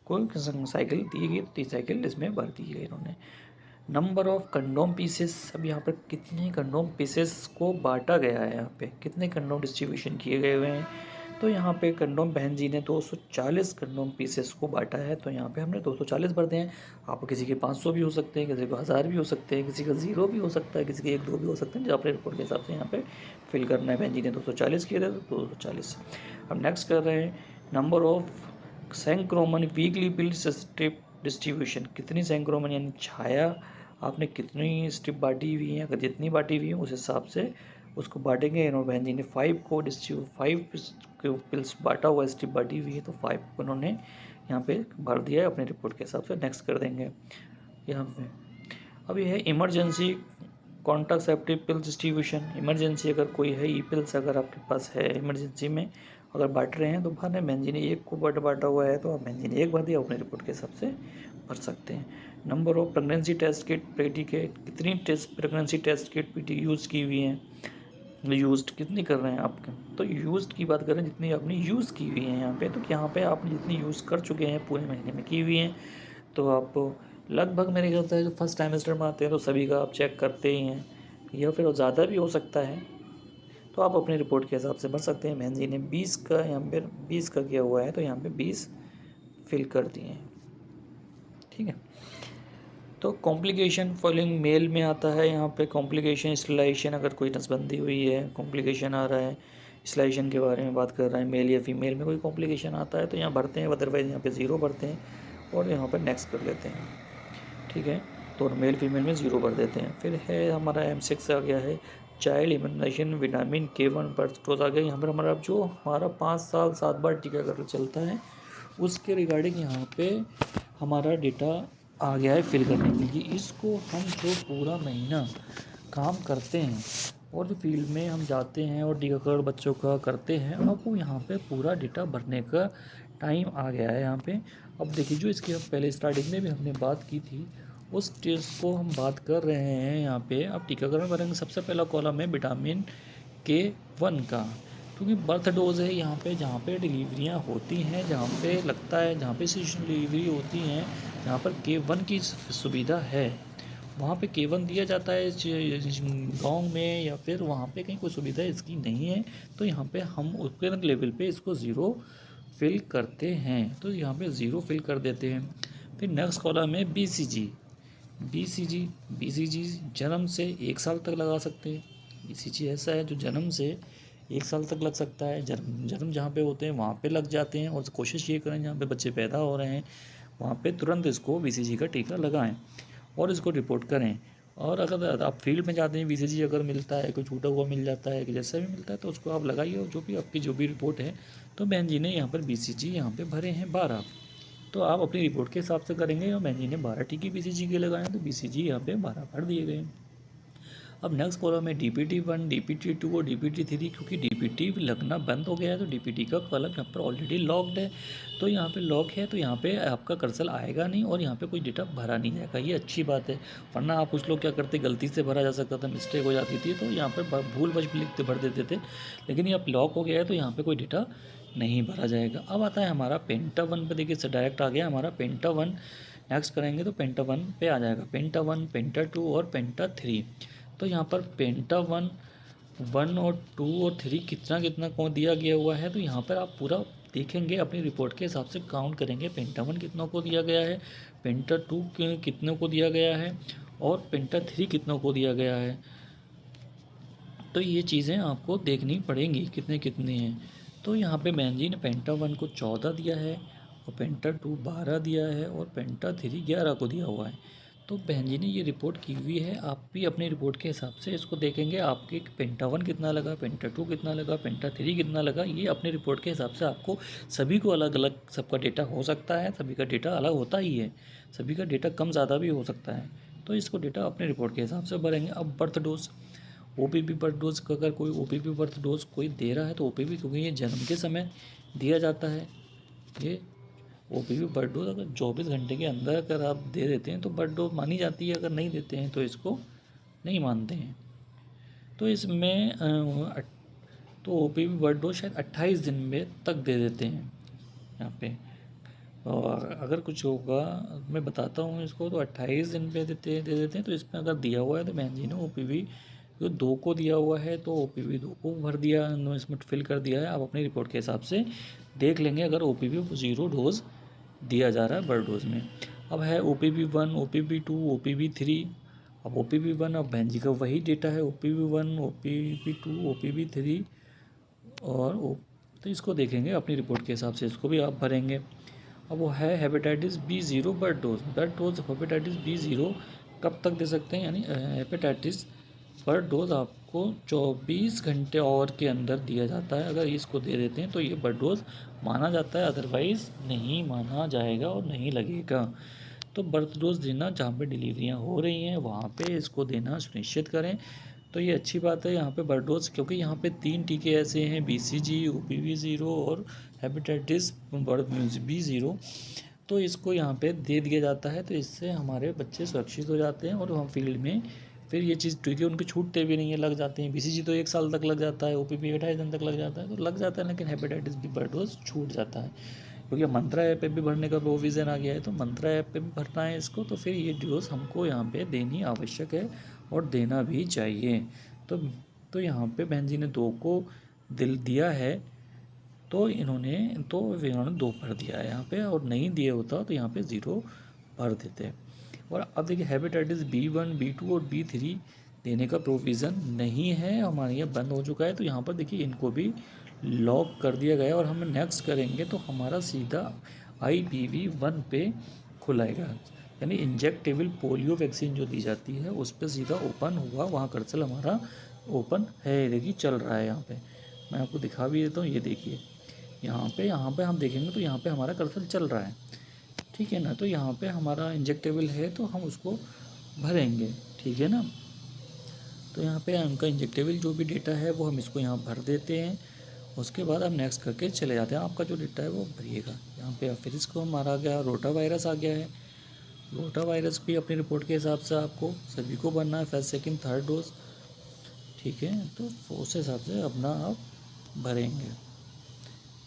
को साइकिल दी गई, तो 3 साइकिल इसमें भर दी गई इन्होंने। नंबर ऑफ कंडोम पीसेस, अब यहाँ पर कितने कंडोम पीसेस को बांटा गया है, यहाँ पे कितने कंडोम डिस्ट्रीब्यूशन किए गए हुए हैं। तो यहाँ पे कंडोम बहन जी ने 240 कंडोम पीसेस को बांटा है, तो यहाँ पे हमने 240 भर दिए हैं। आप किसी के 500 भी हो सकते हैं, किसी को 1000 भी हो सकते हैं, किसी का 0 भी हो सकता है, किसी के 1-2 भी हो सकते हैं, जो अपने रिपोर्ट के हिसाब से यहाँ पे फिल करना है। बहन जी ने 240 किए थे, तो 240। अब नेक्स्ट कर रहे हैं number of centchroman weekly pill strip distribution, कितनी सैंक्रोमन यानी छाया आपने कितनी स्ट्रिप बांटी हुई है। अगर जितनी बांटी हुई है उस हिसाब से उसको बांटेंगे। इन्होंने बहन जी ने 5 को 5 पिल्स बांटा हुआ स्ट्रिप बांटी हुई है, तो 5 को उन्होंने यहाँ पे भर दिया है अपने रिपोर्ट के हिसाब से। नेक्स्ट कर देंगे यहाँ पे। अब ये है emergency contraceptive pills distribution. Emergency अगर कोई है, ई पिल्स अगर आपके पास है, इमरजेंसी में अगर बांट रहे हैं तो भरने। बहन जी ने 1 को बांटा हुआ है, तो आप बहन जी ने 1 भर दिया, अपने रिपोर्ट के हिसाब से भर सकते हैं। Number of pregnancy test kit PT के, कितनी pregnancy test kit PT use की हुई हैं, यूज़्ड कितनी कर रहे हैं आपके। तो यूज़्ड की बात करें, जितनी आपने यूज़ की हुई है यहाँ पे, तो यहाँ पे आपने जितनी यूज़ कर चुके हैं पूरे महीने में की हुई हैं, तो आप लगभग मेरे ख्याल से जो फर्स्ट टाइमेस्टर में आते हैं तो सभी का आप चेक करते ही हैं, या फिर ज़्यादा भी हो सकता है, तो आप अपनी रिपोर्ट के हिसाब से भर सकते हैं। बहन जी ने 20 का यहाँ पर 20 का किया हुआ है, तो यहाँ पे 20 फिल कर दिए हैं। ठीक है। तो कॉम्प्लिकेशन फॉलोइंग मेल में आता है, यहाँ पे कॉम्प्लिकेशन स्टेलाइजेशन, अगर कोई नसबंदी हुई है, कॉम्प्लिकेशन आ रहा है, स्टेलाइजेशन के बारे में बात कर रहा है, मेल या फीमेल में कोई कॉम्प्लिकेशन आता है तो यहाँ भरते हैं, अदरवाइज यहाँ पे 0 भरते हैं और यहाँ पर नेक्स्ट कर लेते हैं। ठीक है, तो मेल फीमेल में 0 भर देते हैं। फिर है हमारा M6 आ गया है, child immunisation vitamin K1 birth dose आ गया। यहाँ पर हमारा जो हमारा 5 साल 7 बार टीकाकरण चलता है उसके रिगार्डिंग यहाँ पे हमारा डेटा आ गया है फिल करने के लिए। इसको हम जो पूरा महीना काम करते हैं और जो फील्ड में हम जाते हैं और टीकाकरण बच्चों का करते हैं, आपको यहाँ पे पूरा डेटा भरने का टाइम आ गया है यहाँ पे। अब देखिए, जो इसकी पहले स्टार्टिंग में भी हमने बात की थी उस टेस्ट को हम बात कर रहे हैं यहाँ पे। अब टीकाकरण भरेंगे, सबसे पहला कॉलम है विटामिन K1 का, क्योंकि बर्थ डोज है यहाँ पे, जहाँ पे डिलीवरियाँ होती हैं, जहाँ पे लगता है, जहाँ पे सीजन डिलीवरी होती हैं, जहाँ पर K1 की सुविधा है, वहाँ पे K1 दिया जाता है गांव में, या फिर वहाँ पे कहीं कोई सुविधा इसकी नहीं है, तो यहाँ पे हम उसके लेवल पे इसको 0 फिल करते हैं। तो यहाँ पे 0 फिल कर देते हैं। फिर नेक्स्ट कॉलम है BCG जन्म से 1 साल तक लगा सकते हैं। BCG ऐसा है जो जन्म से 1 साल तक लग सकता है। जन्म जहाँ पे होते हैं वहाँ पे लग जाते हैं, और कोशिश ये करें जहाँ पे बच्चे पैदा हो रहे हैं वहाँ पे तुरंत इसको BCG का टीका लगाएं और इसको रिपोर्ट करें। और अगर आप फील्ड में जाते हैं, BCG अगर मिलता है, कोई छूटा हुआ मिल जाता है, कि जैसा भी मिलता है, तो उसको आप लगाइए, और जो भी आपकी जो भी रिपोर्ट है। तो बहन जी ने यहाँ पर BCG यहाँ पे भरे हैं 12, तो आप अपनी रिपोर्ट के हिसाब से करेंगे। और बहन जी ने 12 टीके BCG के लगाए हैं, तो BCG यहाँ पे 12 भर दिए गए हैं। अब नेक्स्ट कॉलम है DPT1, DPT2 और DPT3, क्योंकि DPT लगना बंद हो गया है तो DPT का कॉलम यहाँ पर ऑलरेडी लॉक्ड है। तो यहाँ पे लॉक है, तो यहाँ पे आपका कर्सर आएगा नहीं और यहाँ पे कोई डेटा भरा नहीं जाएगा। ये अच्छी बात है, वरना आप कुछ लोग क्या करते, गलती से भरा जा सकता था, मिस्टेक हो जाती थी, तो यहाँ पर भूलवश लिखते भर देते थे। लेकिन ये अब लॉक हो गया है, तो यहाँ पर कोई डेटा नहीं भरा जाएगा। अब आता है हमारा पेंटा 1 पे, देखिए डायरेक्ट आ गया हमारा पेंटा 1। नेक्स्ट करेंगे तो पेंटा 1 पे आ जाएगा, पेंटा 1, पेंटा 2 और पेंटा 3। तो यहाँ पर पेंटा 1 और 2 और 3 कितना कितना को दिया गया हुआ है, तो यहाँ पर आप पूरा देखेंगे, अपनी रिपोर्ट के हिसाब से काउंट करेंगे। पेंटा 1 कितनों को दिया गया है, पेंटा 2 कितनों को दिया गया है, और पेंटा 3 कितनों को दिया गया है। तो ये चीज़ें आपको देखनी पड़ेंगी कितने कितने हैं। तो यहाँ पे बहन जी ने पेंटा 1 को 14 दिया है, और पेंटा 2 12 दिया है, और पेंटा 3 11 को दिया हुआ है। तो बहन जी ने ये रिपोर्ट की हुई है, आप भी अपनी रिपोर्ट के हिसाब से इसको देखेंगे। आपके पेंटा 1 कितना लगा, पेंटा 2 कितना लगा, पेंटा 3 कितना लगा, ये अपनी रिपोर्ट के हिसाब से आपको सभी को अलग अलग सबका डेटा हो सकता है, सभी का डेटा अलग होता ही है, सभी का डेटा कम ज़्यादा भी हो सकता है। तो इसको डेटा अपने रिपोर्ट के हिसाब से भरेंगे। अब birth dose, OPV birth dose, अगर कोई OPV बर्थ डोज कोई दे रहा है तो OPV, क्योंकि ये जन्म के समय दिया जाता है, ये OPV बर्थ डोज अगर 24 घंटे के अंदर अगर आप दे देते हैं तो बर्थ डोज मानी जाती है, अगर नहीं देते हैं तो इसको नहीं मानते हैं। तो इसमें तो OPV बर्थ डोज शायद 28 दिन में तक दे देते हैं यहाँ पे। और अगर कुछ होगा मैं बताता हूँ इसको, तो 28 दिन पे दे देते हैं। तो इसमें अगर दिया हुआ है तो बहन जी ने OPV जो 2 को दिया हुआ है तो OPV 2 को भर दिया, इसमें फिल कर दिया है। आप अपनी रिपोर्ट के हिसाब से देख लेंगे अगर OPV 0 डोज दिया जा रहा है बर्थ डोज में। अब है OPV 1, OPV 2, OPV 3। अब OPV 1 अब बहन जी का वही डेटा है, OPV 1, OPV 2, OPV 3 और तो इसको देखेंगे अपनी रिपोर्ट के हिसाब से, इसको भी आप भरेंगे। अब वो है hepatitis B0 birth dose hepatitis B0 कब तक दे सकते हैं, यानी हेपेटाइटिस बर्थ डोज आपको 24 घंटे और के अंदर दिया जाता है। अगर इसको दे देते हैं तो ये बर्थ डोज माना जाता है, अदरवाइज़ नहीं माना जाएगा और नहीं लगेगा। तो बर्थ डोज देना जहाँ पे डिलीवरियाँ हो रही हैं वहाँ पे इसको देना सुनिश्चित करें। तो ये अच्छी बात है यहाँ पे बर्थ डोज, क्योंकि यहाँ पे 3 टीके ऐसे हैं, BCG, OPV 0 और हेपेटाइटिस B0। तो इसको यहाँ पे दे दिया जाता है, तो इससे हमारे बच्चे सुरक्षित हो जाते हैं और हम फील्ड में फिर ये चीज़ टीके उनके छूटते भी नहीं है, लग जाते हैं। BCG तो 1 साल तक लग जाता है, OPV 28 दिन तक लग जाता है, तो लग जाता है, लेकिन हेपेटाइटिस बी बर्थ डोज छूट जाता है। क्योंकि मंत्रा ऐप पे भी भरने का प्रोविज़न आ गया है, तो मंत्रा ऐप पे भी भरना है इसको, तो फिर ये डोज हमको यहाँ पे देनी आवश्यक है और देना भी चाहिए। तो यहाँ पे बहन जी ने 2 को दिल दिया है, तो इन्होंने 2 भर दिया है यहाँ पे, और नहीं दिए होता तो यहाँ पे 0 भर देते। और अब देखिए हेपेटाइटिस B1, B2 और B3 देने का प्रोविज़न नहीं है, हमारे यहाँ बंद हो चुका है। तो यहाँ पर देखिए इनको भी लॉक कर दिया गया है, और हम नेक्स्ट करेंगे तो हमारा सीधा IPV 1 पे खुलाएगा, यानी इंजेक्टेबल पोलियो वैक्सीन जो दी जाती है उस पर सीधा ओपन हुआ, वहाँ कर्सर हमारा ओपन है, देखिए चल रहा है। यहाँ पे मैं आपको दिखा भी देता हूँ, ये देखिए यहाँ पे हम देखेंगे तो यहाँ पे हमारा कर्सर चल रहा है, ठीक है ना। तो यहाँ पे हमारा इंजेक्टेबल है तो हम उसको भरेंगे, ठीक है ना। तो यहाँ पे उनका इंजेक्टेबल जो भी डेटा है वो हम इसको यहाँ भर देते हैं। उसके बाद हम नेक्स्ट करके चले जाते हैं, आपका जो डेटा है वो भरिएगा। यहाँ पे फिर इसको हमारा गया रोटा वायरस आ गया है। रोटा वायरस भी अपनी रिपोर्ट के हिसाब से आपको सभी को भरना है, फर्स्ट सेकंड थर्ड डोज, ठीक है। तो उस हिसाब से अपना आप भरेंगे।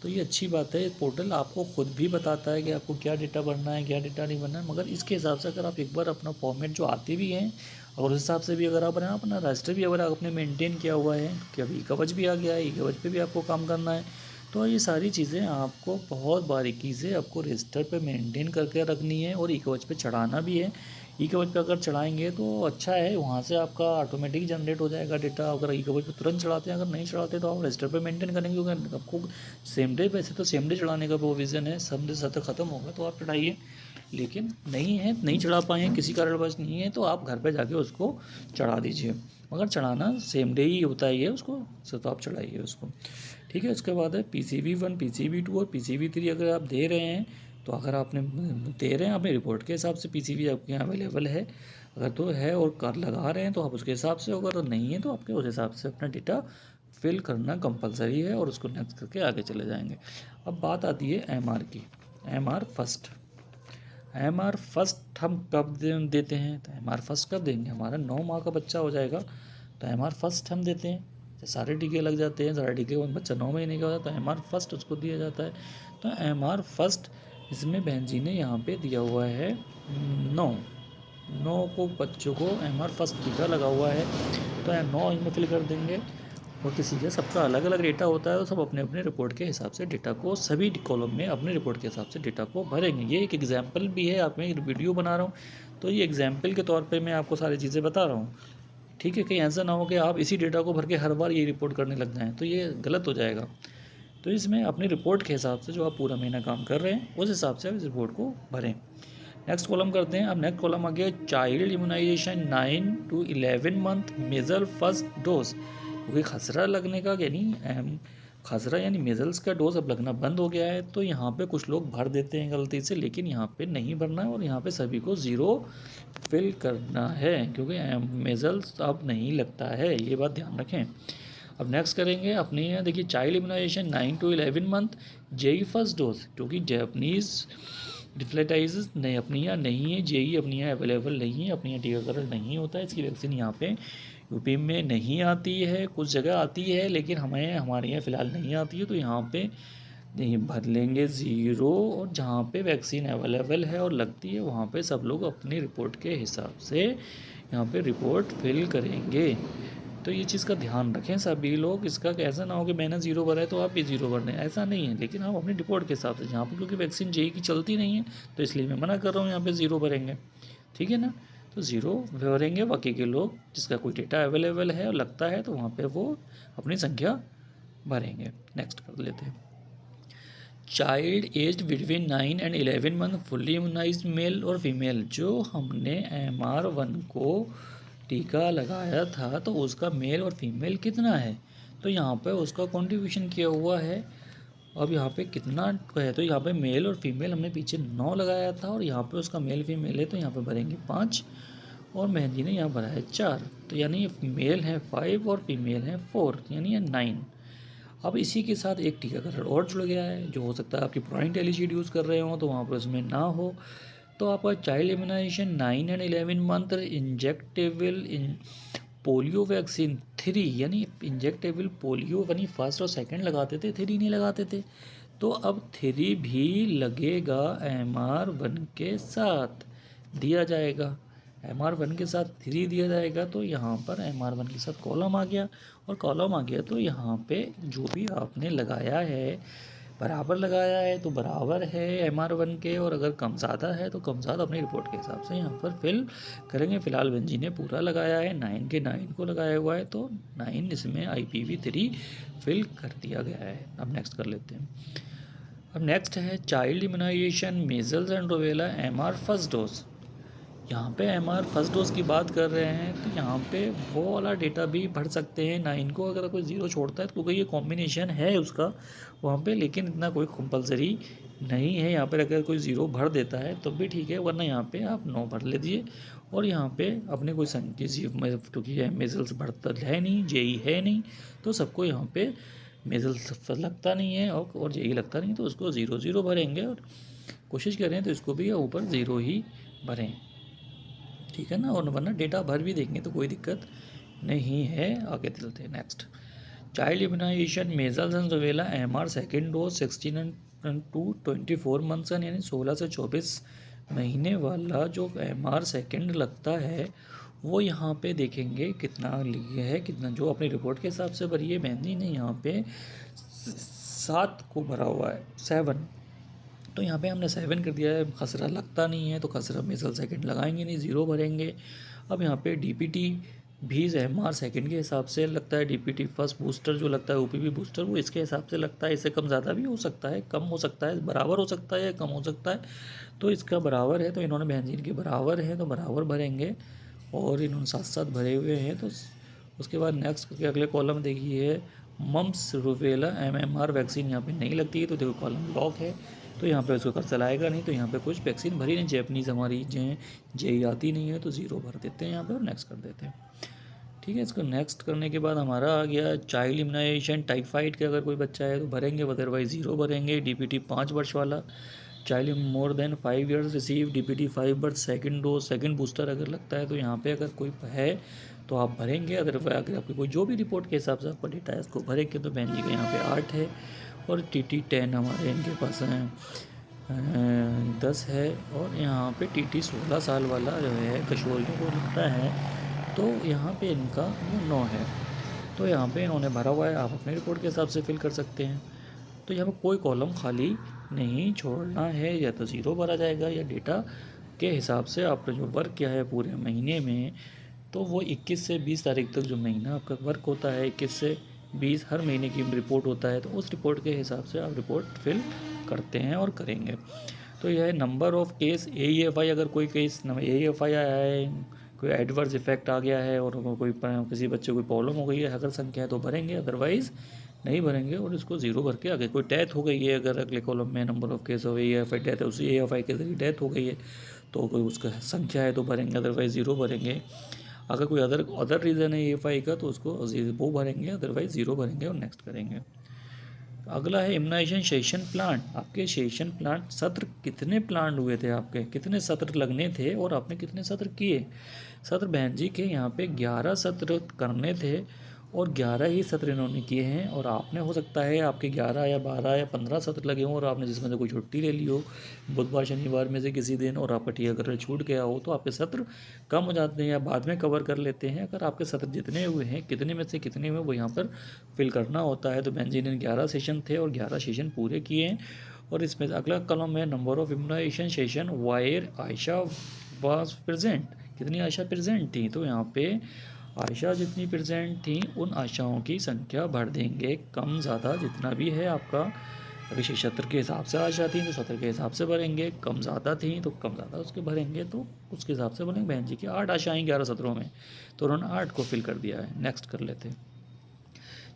तो ये अच्छी बात है, पोर्टल आपको खुद भी बताता है कि आपको क्या डेटा भरना है, क्या डेटा नहीं भरना है, मगर इसके हिसाब से अगर आप एक बार अपना फॉर्मेट जो आते भी हैं और उस हिसाब से भी अगर आप अपना रजिस्टर भी अगर आपने मेंटेन किया हुआ है कि अभी कवच भी आ गया है, कवच पे भी आपको काम करना है, तो ये सारी चीज़ें आपको बहुत बारीकी से आपको रजिस्टर पे मेंटेन करके रखनी है और कवच पे चढ़ाना भी है। कवच पे अगर चढ़ाएंगे तो अच्छा है, वहाँ से आपका ऑटोमेटिक जनरेट हो जाएगा डेटा। अगर कवच पे तुरंत चढ़ाते हैं, अगर नहीं चढ़ाते तो आप रजिस्टर पे मेंटेन करेंगे, क्योंकि आपको सेम डे, वैसे तो सेम डे चढ़ाने का प्रोविज़न है, सब डे सत्र ख़त्म होगा तो आप चढ़ाइए, लेकिन नहीं है, नहीं चढ़ा पाए हैं, किसी कारणवश नहीं है, तो आप घर पे जाके उसको चढ़ा दीजिए। मगर चढ़ाना सेम डे ही होता ही है उसको, तो आप चढ़ाइए उसको, ठीक है। उसके बाद है PCV 1, PCV 2 और PCV 3 अगर आप दे रहे हैं, तो अगर आपने दे रहे हैं अपने रिपोर्ट के हिसाब से PCV आपके यहाँ अवेलेबल है, अगर तो है और कर लगा रहे हैं तो आप उसके हिसाब से, अगर नहीं है तो आपके उस हिसाब से अपना डेटा फिल करना कंपलसरी है और उसको नेक्स्ट करके आगे चले जाएंगे। अब बात आती है MR की। MR फर्स्ट हम कब देते हैं, तो MR फर्स्ट कब देंगे, हमारा 9 माह का बच्चा हो जाएगा तो MR फर्स्ट हम देते हैं। सारे टीके लग जाते हैं, सारे टीके के बच्चा 9 महीने का होता है तो MR फर्स्ट उसको दिया जाता है। तो MR फर्स्ट इसमें बहन जी ने यहाँ पे दिया हुआ है 9 को बच्चों को MR फर्स्ट टीका लगा हुआ है, तो 9 इसमें फिल कर देंगे। और किसी का सबका अलग अलग डेटा होता है, तो सब अपने अपने रिपोर्ट के हिसाब से डेटा को सभी कॉलम में अपने रिपोर्ट के हिसाब से डेटा को भरेंगे। ये एक एग्जाम्पल भी है, आप मैं एक वीडियो बना रहा हूँ तो ये एग्जाम्पल के तौर पे मैं आपको सारी चीज़ें बता रहा हूँ, ठीक है। कहीं ऐसा ना हो कि आप इसी डेटा को भर के हर बार ये रिपोर्ट करने लग जाएँ, तो ये गलत हो जाएगा। तो इसमें अपनी रिपोर्ट के हिसाब से जो आप पूरा महीना काम कर रहे हैं उस हिसाब से आप इस रिपोर्ट को भरें। नेक्स्ट कॉलम करते हैं। अब नेक्स्ट कॉलम आ गया child immunization 9 to 11 month measles first dose, क्योंकि खसरा लगने का यानी खसरा यानी मेजल्स का डोज अब लगना बंद हो गया है, तो यहाँ पे कुछ लोग भर देते हैं गलती से, लेकिन यहाँ पे नहीं भरना है और यहाँ पे सभी को 0 फिल करना है, क्योंकि मेजल्स अब नहीं लगता है, ये बात ध्यान रखें। अब नेक्स्ट करेंगे अपनी है, देखिए child immunization 9 to 11 month JE first dose, क्योंकि जैपनीज़ डिफ्लेटाइज नहीं अपनी यहाँ नहीं है, जेई अपनी यहाँ अवेलेबल नहीं है, अपनी यहाँ टीकाकरण नहीं होता है, इसकी वैक्सीन यहाँ पे यूपी में नहीं आती है, कुछ जगह आती है लेकिन हमारे यहाँ फ़िलहाल नहीं आती है, तो यहाँ पे नहीं भर लेंगे 0, और जहाँ पे वैक्सीन अवेलेबल है और लगती है वहाँ पे सब लोग अपनी रिपोर्ट के हिसाब से यहाँ पे रिपोर्ट फिल करेंगे। तो ये चीज़ का ध्यान रखें सभी लोग, इसका ऐसा ना हो कि मैंने 0 भरा है तो आप भी 0 भर दें, ऐसा नहीं है, लेकिन आप अपनी रिपोर्ट के हिसाब से, जहाँ पर क्योंकि वैक्सीन जेई की चलती नहीं है तो इसलिए मैं मना कर रहा हूँ यहाँ पे 0 भरेंगे, ठीक है ना। तो 0 भरेंगे, बाकी के लोग जिसका कोई डेटा अवेलेबल है और लगता है तो वहाँ पर वो अपनी संख्या भरेंगे। नेक्स्ट कर लेते हैं। Child age between 9 and 11 month fully immunized male और फीमेल, जो हमने MR1 को टीका लगाया था तो उसका मेल और फीमेल कितना है, तो यहाँ पे उसका कंट्रीब्यूशन किया हुआ है। अब यहाँ पे कितना है, तो यहाँ पे मेल और फीमेल हमने पीछे 9 लगाया था और यहाँ पे उसका मेल फीमेल है, तो यहाँ पे भरेंगे 5 और मेहंदी ने यहाँ भरा है 4, तो यानी मेल है 5 और फीमेल है 4, यानी 9। अब इसी के साथ एक टीकाकरण और जुड़ गया है, जो हो सकता है आपकी पुरानी टेलीशीट यूज़ कर रहे हो तो वहाँ पर उसमें ना हो, तो आपका child immunization 9 and 11 month injectable polio vaccine 3, यानी इंजेक्टेबल पोलियो यानी फर्स्ट और सेकंड लगाते थे, 3 नहीं लगाते थे, तो अब 3 भी लगेगा MR1 के साथ दिया जाएगा, MR1 के साथ 3 दिया जाएगा, तो यहाँ पर MR1 के साथ कॉलम आ गया, और कॉलम आ गया तो यहाँ पे जो भी आपने लगाया है बराबर लगाया है तो बराबर है MR1 के, और अगर कम ज़्यादा है तो कम ज़्यादा अपनी रिपोर्ट के हिसाब से यहाँ पर फिल करेंगे। फ़िलहाल बेंजी ने पूरा लगाया है, 9 के 9 को लगाया हुआ है, तो 9 इसमें IPV3 फिल कर दिया गया है। अब नेक्स्ट कर लेते हैं। अब नेक्स्ट है child immunization measles and rubella MR first dose. यहाँ पे MR फर्स्ट डोज की बात कर रहे हैं, तो यहाँ पे वो वाला डेटा भी भर सकते हैं 9 को, अगर कोई 0 छोड़ता है तो, क्योंकि ये कॉम्बिनेशन है उसका वहाँ पे, लेकिन इतना कोई कंपलसरी नहीं है। यहाँ पर अगर कोई 0 भर देता है तब भी ठीक है, वरना यहाँ पे आप 9 भर लीजिए, और यहाँ पे अपने कोई संख्या, क्योंकि मेजल्स बढ़ता है नहीं, जेई है नहीं, तो सबको यहाँ पे मेजल्स लगता नहीं है और जेई लगता नहीं, तो उसको 0 भरेंगे, और कोशिश करें तो इसको भी ऊपर 0 ही भरें, ठीक है ना, और वरना डेटा भर भी देंगे तो कोई दिक्कत नहीं है। आगे चलते हैं। Next child immunization measles and rubella MR second dose 16 to 24 months, यानी 16 से 24 महीने वाला जो MR सेकेंड लगता है वो यहाँ पे देखेंगे कितना लिए है, कितना जो अपनी रिपोर्ट के हिसाब से भरिए। मेहंदी ने यहाँ पे 7 को भरा हुआ है, 7, तो यहाँ पे हमने 7 कर दिया है। खसरा लगता नहीं है तो खसरा मेजल सेकंड लगाएंगे नहीं, 0 भरेंगे। अब यहाँ पे DPT भी MR सेकंड के हिसाब से लगता है, DPT फर्स्ट बूस्टर जो लगता है OPV बूस्टर वो इसके हिसाब से लगता है, इससे कम ज़्यादा भी हो सकता है, कम हो सकता है, बराबर हो सकता है या कम हो सकता है, तो इसका बराबर है, तो इन्होंने बेंजीन के बराबर है तो बराबर भरेंगे, और इन्होंने साथ साथ भरे हुए हैं। तो उसके बाद नेक्स्ट के अगले कॉलम देखिए, मम्स रूबेला MMR वैक्सीन यहाँ पे नहीं लगती है, तो देखो कॉलम लॉक है, तो यहाँ पे उसको कर्ज आएगा नहीं, तो यहाँ पे कुछ वैक्सीन भरी नहीं, जैपनीज़ हमारी जेई आती नहीं है, तो 0 भर देते हैं यहाँ पे और नेक्स्ट कर देते हैं, ठीक है। इसको नेक्स्ट करने के बाद हमारा आ गया चाइल्ड इम्यूनाइजेशन टाइफाइड के, अगर कोई बच्चा है तो भरेंगे, अदरवाइज 0 भरेंगे। DPT 5 वर्ष वाला, child more than 5 years receive DPT 5 वर्ष सेकंड डोज, सेकंड बूस्टर अगर लगता है तो यहाँ पे अगर कोई है तो आप भरेंगे, अगर आपकी कोई जो भी रिपोर्ट के हिसाब से आपका डेटा है उसको भरेंगे। तो बहन जी का यहाँ पे 8 है, और TT 10 हमारे इनके पास हैं 10 है, और यहाँ पे TT 16 साल वाला जो है कशोरियों को लगता है, तो यहाँ पे इनका वो 9 है, तो यहाँ पे इन्होंने भरा हुआ है, आप अपने रिपोर्ट के हिसाब से फिल कर सकते हैं। तो यहाँ पे कोई कॉलम खाली नहीं छोड़ना है, या तो 0 भरा जाएगा, या डेटा के हिसाब से आपने जो वर्क किया है पूरे महीने में, तो वो 21 से 20 तारीख तक जो महीना आपका वर्क होता है, 21 से 20 हर महीने की रिपोर्ट होता है, तो उस रिपोर्ट के हिसाब से आप रिपोर्ट फिल करते हैं और करेंगे। तो यह है नंबर ऑफ केस AEFI। अगर कोई केस AEFI आया है, कोई एडवर्स इफेक्ट आ गया है और कोई किसी बच्चे को कोई प्रॉब्लम हो गई है, अगर संख्या है तो भरेंगे, अदरवाइज़ नहीं भरेंगे और इसको जीरो भर के आगे। कोई डेथ हो गई है, अगर अगले कॉलम में number of case of AEFI death है, उसी AEFI के जरिए डेथ हो गई है तो कोई उसका संख्या है तो भरेंगे, अदरवाइज़ ज़ीरो भरेंगे। अगर कोई अदर रीज़न है AEFI का तो उसको वो भरेंगे, अदरवाइज़ ज़ीरो भरेंगे और नेक्स्ट करेंगे। अगला है इम्यूनाइजेशन सेशन प्लान। आपके सेशन प्लान सत्र कितने प्लान हुए थे, आपके कितने सत्र लगने थे और आपने कितने सत्र किए। सत्र बहन जी के यहाँ पे 11 सत्र करने थे और 11 ही सत्र इन्होंने किए हैं। और आपने हो सकता है आपके 11 या 12 या 15 सत्र लगे हों और आपने जिसमें से कोई छुट्टी ले ली हो बुधवार शनिवार में से किसी दिन, और आपका ठीक अगर छूट गया हो तो आपके सत्र कम हो जाते हैं या बाद में कवर कर लेते हैं। अगर आपके सत्र जितने हुए हैं कितने में से कितने में वो यहाँ पर फिल करना होता है। तो बहन जी ने 11 सेशन थे और 11 सेशन पूरे किए हैं। और इसमें अगला कॉलम है number of immunization session where ASHA was present. कितनी आयशा प्रेजेंट थी, तो यहाँ पे आयशा जितनी प्रेजेंट थी उन आयशाओं की संख्या भर देंगे, कम ज़्यादा जितना भी है आपका। अगर सत्र के हिसाब से आयशा थी तो सत्र के हिसाब से भरेंगे, कम ज़्यादा थी तो कम ज़्यादा उसके भरेंगे तो उसके हिसाब से भरेंगे। बहन जी की 8 आयशाएँ 11 सत्रों में, तो उन्होंने 8 को फिल कर दिया है। नेक्स्ट कर लेते हैं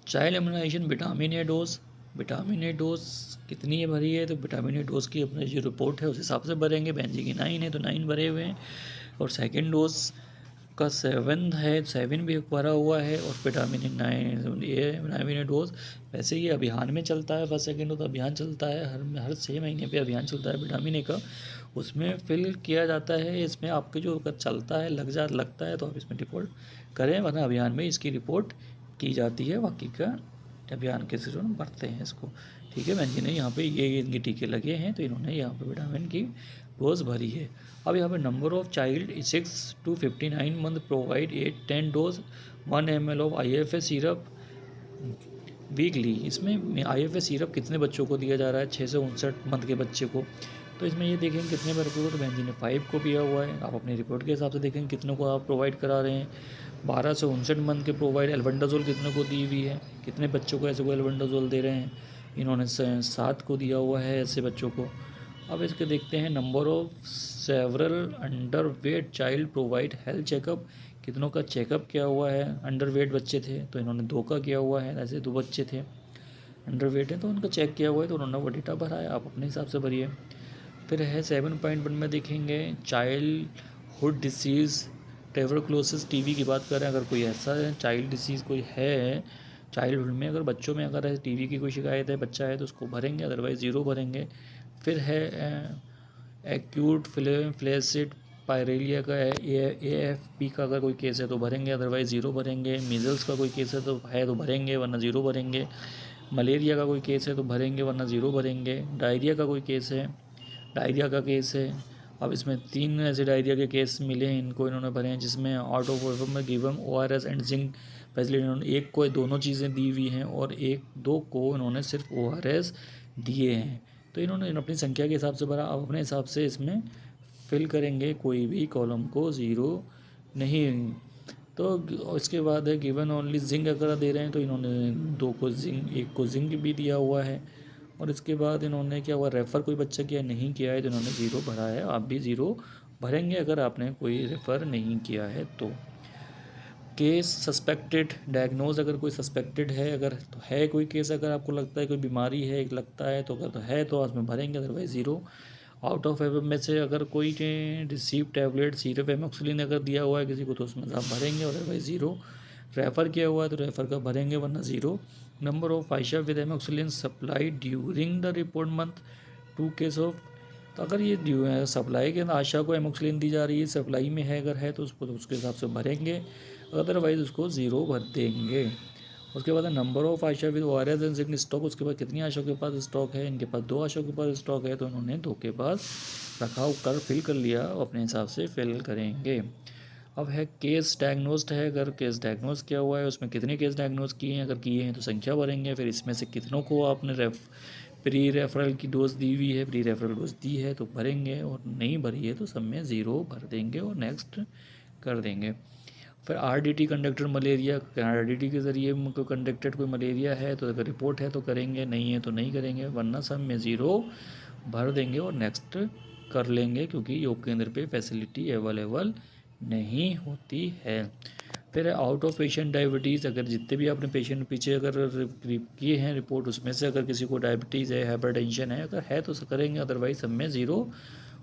child immunisation vitamin A dose. Vitamin A dose कितनी है भरी है, तो विटामिन ए डोज की अपनी जो रिपोर्ट है उस हिसाब से भरेंगे। बहन जी की 9 है तो 9 भरे हुए हैं। और सेकेंड डोज का 7 है, 7 भी भरा हुआ है। और विटामिन ए 9 ये विटामिन ए डोज वैसे ये अभियान में चलता है, फर्स्ट सेकेंड डोज अभियान चलता है, हर 6 महीने पे अभियान चलता है विटामिन ए का, उसमें फिल किया जाता है। इसमें आपके जो अगर चलता है लगता है तो आप इसमें डिफ़ॉल्ट करें, वरना अभियान में इसकी रिपोर्ट की जाती है। बाकी का अभियान के जरिए भरते हैं इसको। ठीक है, बहन जी ने यहाँ पे ये इनके टीके लगे हैं तो इन्होंने यहाँ पे विटामिन की डोज भरी है। अब यहाँ पे number of child 6 to 59 month provide 10 dose 1 ml of IFA syrup weekly. इसमें IFA सिरप कितने बच्चों को दिया जा रहा है, 6 से 59 मंथ के बच्चे को। तो इसमें ये देखेंगे कितने बार को, तो बहन जी ने 5 को दिया हुआ है। आप अपनी रिपोर्ट के हिसाब से देखेंगे कितनों को आप प्रोवाइड करा रहे हैं। 12 से 59 मंथ के प्रोवाइड एल्बेंडाजोल कितने को दी हुई है, कितने बच्चों को ऐसे को एल्बेंडाजोल दे रहे हैं। इन्होंने 7 को दिया हुआ है ऐसे बच्चों को। अब इसके देखते हैं number of several under weight child provide health checkup. कितनों का चेकअप किया हुआ है, अंडर वेट बच्चे थे तो इन्होंने 2 का किया हुआ है। ऐसे 2 बच्चे थे अंडर वेट है तो उनका चेक किया हुआ है तो उन्होंने वो डेटा भरा है, आप अपने हिसाब से भरिए। फिर है 7.1 में देखेंगे child hood disease tuberculosis TB की बात करें। अगर कोई ऐसा चाइल्ड डिसीज़ कोई है चाइल्डहुड में, अगर बच्चों में अगर TB की कोई शिकायत है, बच्चा है तो उसको भरेंगे, अदरवाइज़ ज़ीरो भरेंगे। फिर है एक्यूट फ्लेसिड पायरेलिया का है, AFP का अगर कोई केस है तो भरेंगे, अदरवाइज़ ज़ीरो भरेंगे। मीज़ल्स का कोई केस है तो भरेंगे, वरना ज़ीरो भरेंगे। मलेरिया का कोई केस है तो भरेंगे, वरना ज़ीरो भरेंगे। डायरिया का कोई केस है, डायरिया का केस है। अब इसमें 3 ऐसे डायरिया के केस मिले हैं, इनको इन्होंने भरे हैं, जिसमें आउट ऑफ में given ORS and zinc facility इन्होंने एक को दोनों चीज़ें दी हुई हैं और 1-2 को इन्होंने सिर्फ ORS दिए हैं। तो इन्होंने अपनी संख्या के हिसाब से भरा। अब अपने हिसाब से इसमें फिल करेंगे, कोई भी कॉलम को ज़ीरो नहीं। तो इसके बाद है गिवन ओनली जिंक अगर दे रहे हैं तो इन्होंने 2 को जिंक, 1 को जिंक भी दिया हुआ है। और इसके बाद इन्होंने क्या हुआ, रेफ़र कोई बच्चा किया नहीं किया है तो इन्होंने ज़ीरो भरा है। आप भी ज़ीरो भरेंगे अगर आपने कोई रेफ़र नहीं किया है तो। केस सस्पेक्टेड डायग्नोज, अगर कोई सस्पेक्टेड है, अगर तो है कोई केस, अगर आपको लगता है कोई बीमारी है लगता है तो अगर तो है तो उसमें भरेंगे, otherwise zero. Out of F में से अगर कोई रिसीव टैबलेट सिरप एमोक्सिलिन अगर दिया हुआ है किसी को तो उसमें आप भरेंगे, अदरवाइज ज़ीरो। रेफ़र किया हुआ है तो रेफ़र का भरेंगे, वरना zero. Number of Ayesha with amoxicillin supply during the report month 2 case of. तो अगर ये सप्लाई के आशा को एमोक्सिलिन दी जा रही है, सप्लाई में है अगर है तो उसको तो उसके हिसाब से भरेंगे, अदरवाइज़ उसको ज़ीरो भर देंगे। उसके बाद number of Asha with ORS and zinc stock. उसके बाद कितनी आशा के पास स्टॉक है, इनके पास 2 आशा के पास स्टॉक है तो इन्होंने 2 के पास रखा कर फिल कर लिया, अपने हिसाब से फिल करेंगे। अब है केस डायग्नोस्ड है, अगर केस डायग्नोज किया हुआ है उसमें कितने केस डायग्नोज किए हैं, अगर किए हैं तो संख्या भरेंगे। फिर इसमें से कितनों को आपने प्री रेफरल की डोज दी हुई है, प्री रेफरल डोज दी है तो भरेंगे, और नहीं भरी है तो सब में ज़ीरो भर देंगे और नेक्स्ट कर देंगे। फिर RDT कंडक्टेड मलेरिया, RDT के ज़रिए कोई कंडक्टेड कोई मलेरिया है तो अगर रिपोर्ट है तो करेंगे, नहीं है तो नहीं करेंगे, वरना सब में ज़ीरो भर देंगे और नेक्स्ट कर लेंगे, क्योंकि योग केंद्र पे फैसिलिटी अवेलेबल नहीं होती है। फिर आउट ऑफ पेशेंट डायबिटीज़, अगर जितने भी आपने पेशेंट पीछे अगर किए हैं रिपोर्ट, उसमें से अगर किसी को डायबिटीज़ है, हाइपरटेंशन है, अगर है तो करेंगे, अदरवाइज सब में ज़ीरो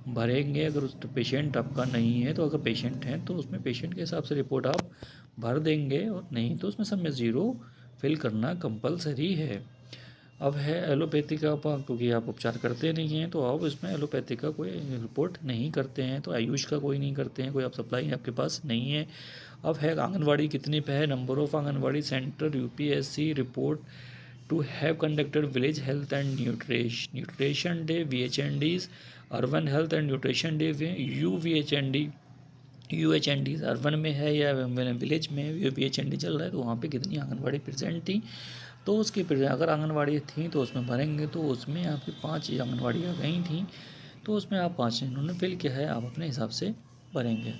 भरेंगे। अगर उस पेशेंट आपका नहीं है तो अगर पेशेंट हैं तो उसमें पेशेंट के हिसाब से रिपोर्ट आप भर देंगे, और नहीं तो उसमें सब में ज़ीरो फिल करना कंपलसरी है। अब है एलोपैथी का, क्योंकि आप उपचार करते नहीं हैं तो आप इसमें एलोपैथी का कोई रिपोर्ट नहीं करते हैं, तो आयुष का कोई नहीं करते हैं, कोई आप सप्लाई आपके पास नहीं है। अब है आंगनवाड़ी कितनी पे है, number of anganwadi centre UPSC report to have conducted village health and nutrition day VHNDs, urban health and nutrition day UHND urban में है या विलेज में VHND चल रहा है, तो वहाँ पे कितनी आंगनवाड़ी प्रेजेंट थी, तो उसकी अगर आंगनवाड़ी थी तो उसमें भरेंगे, तो उसमें आपकी 5 आंगनवाड़ियाँ गई थी, तो उसमें आप 5 इन्होंने फिल किया है, आप अपने हिसाब से भरेंगे।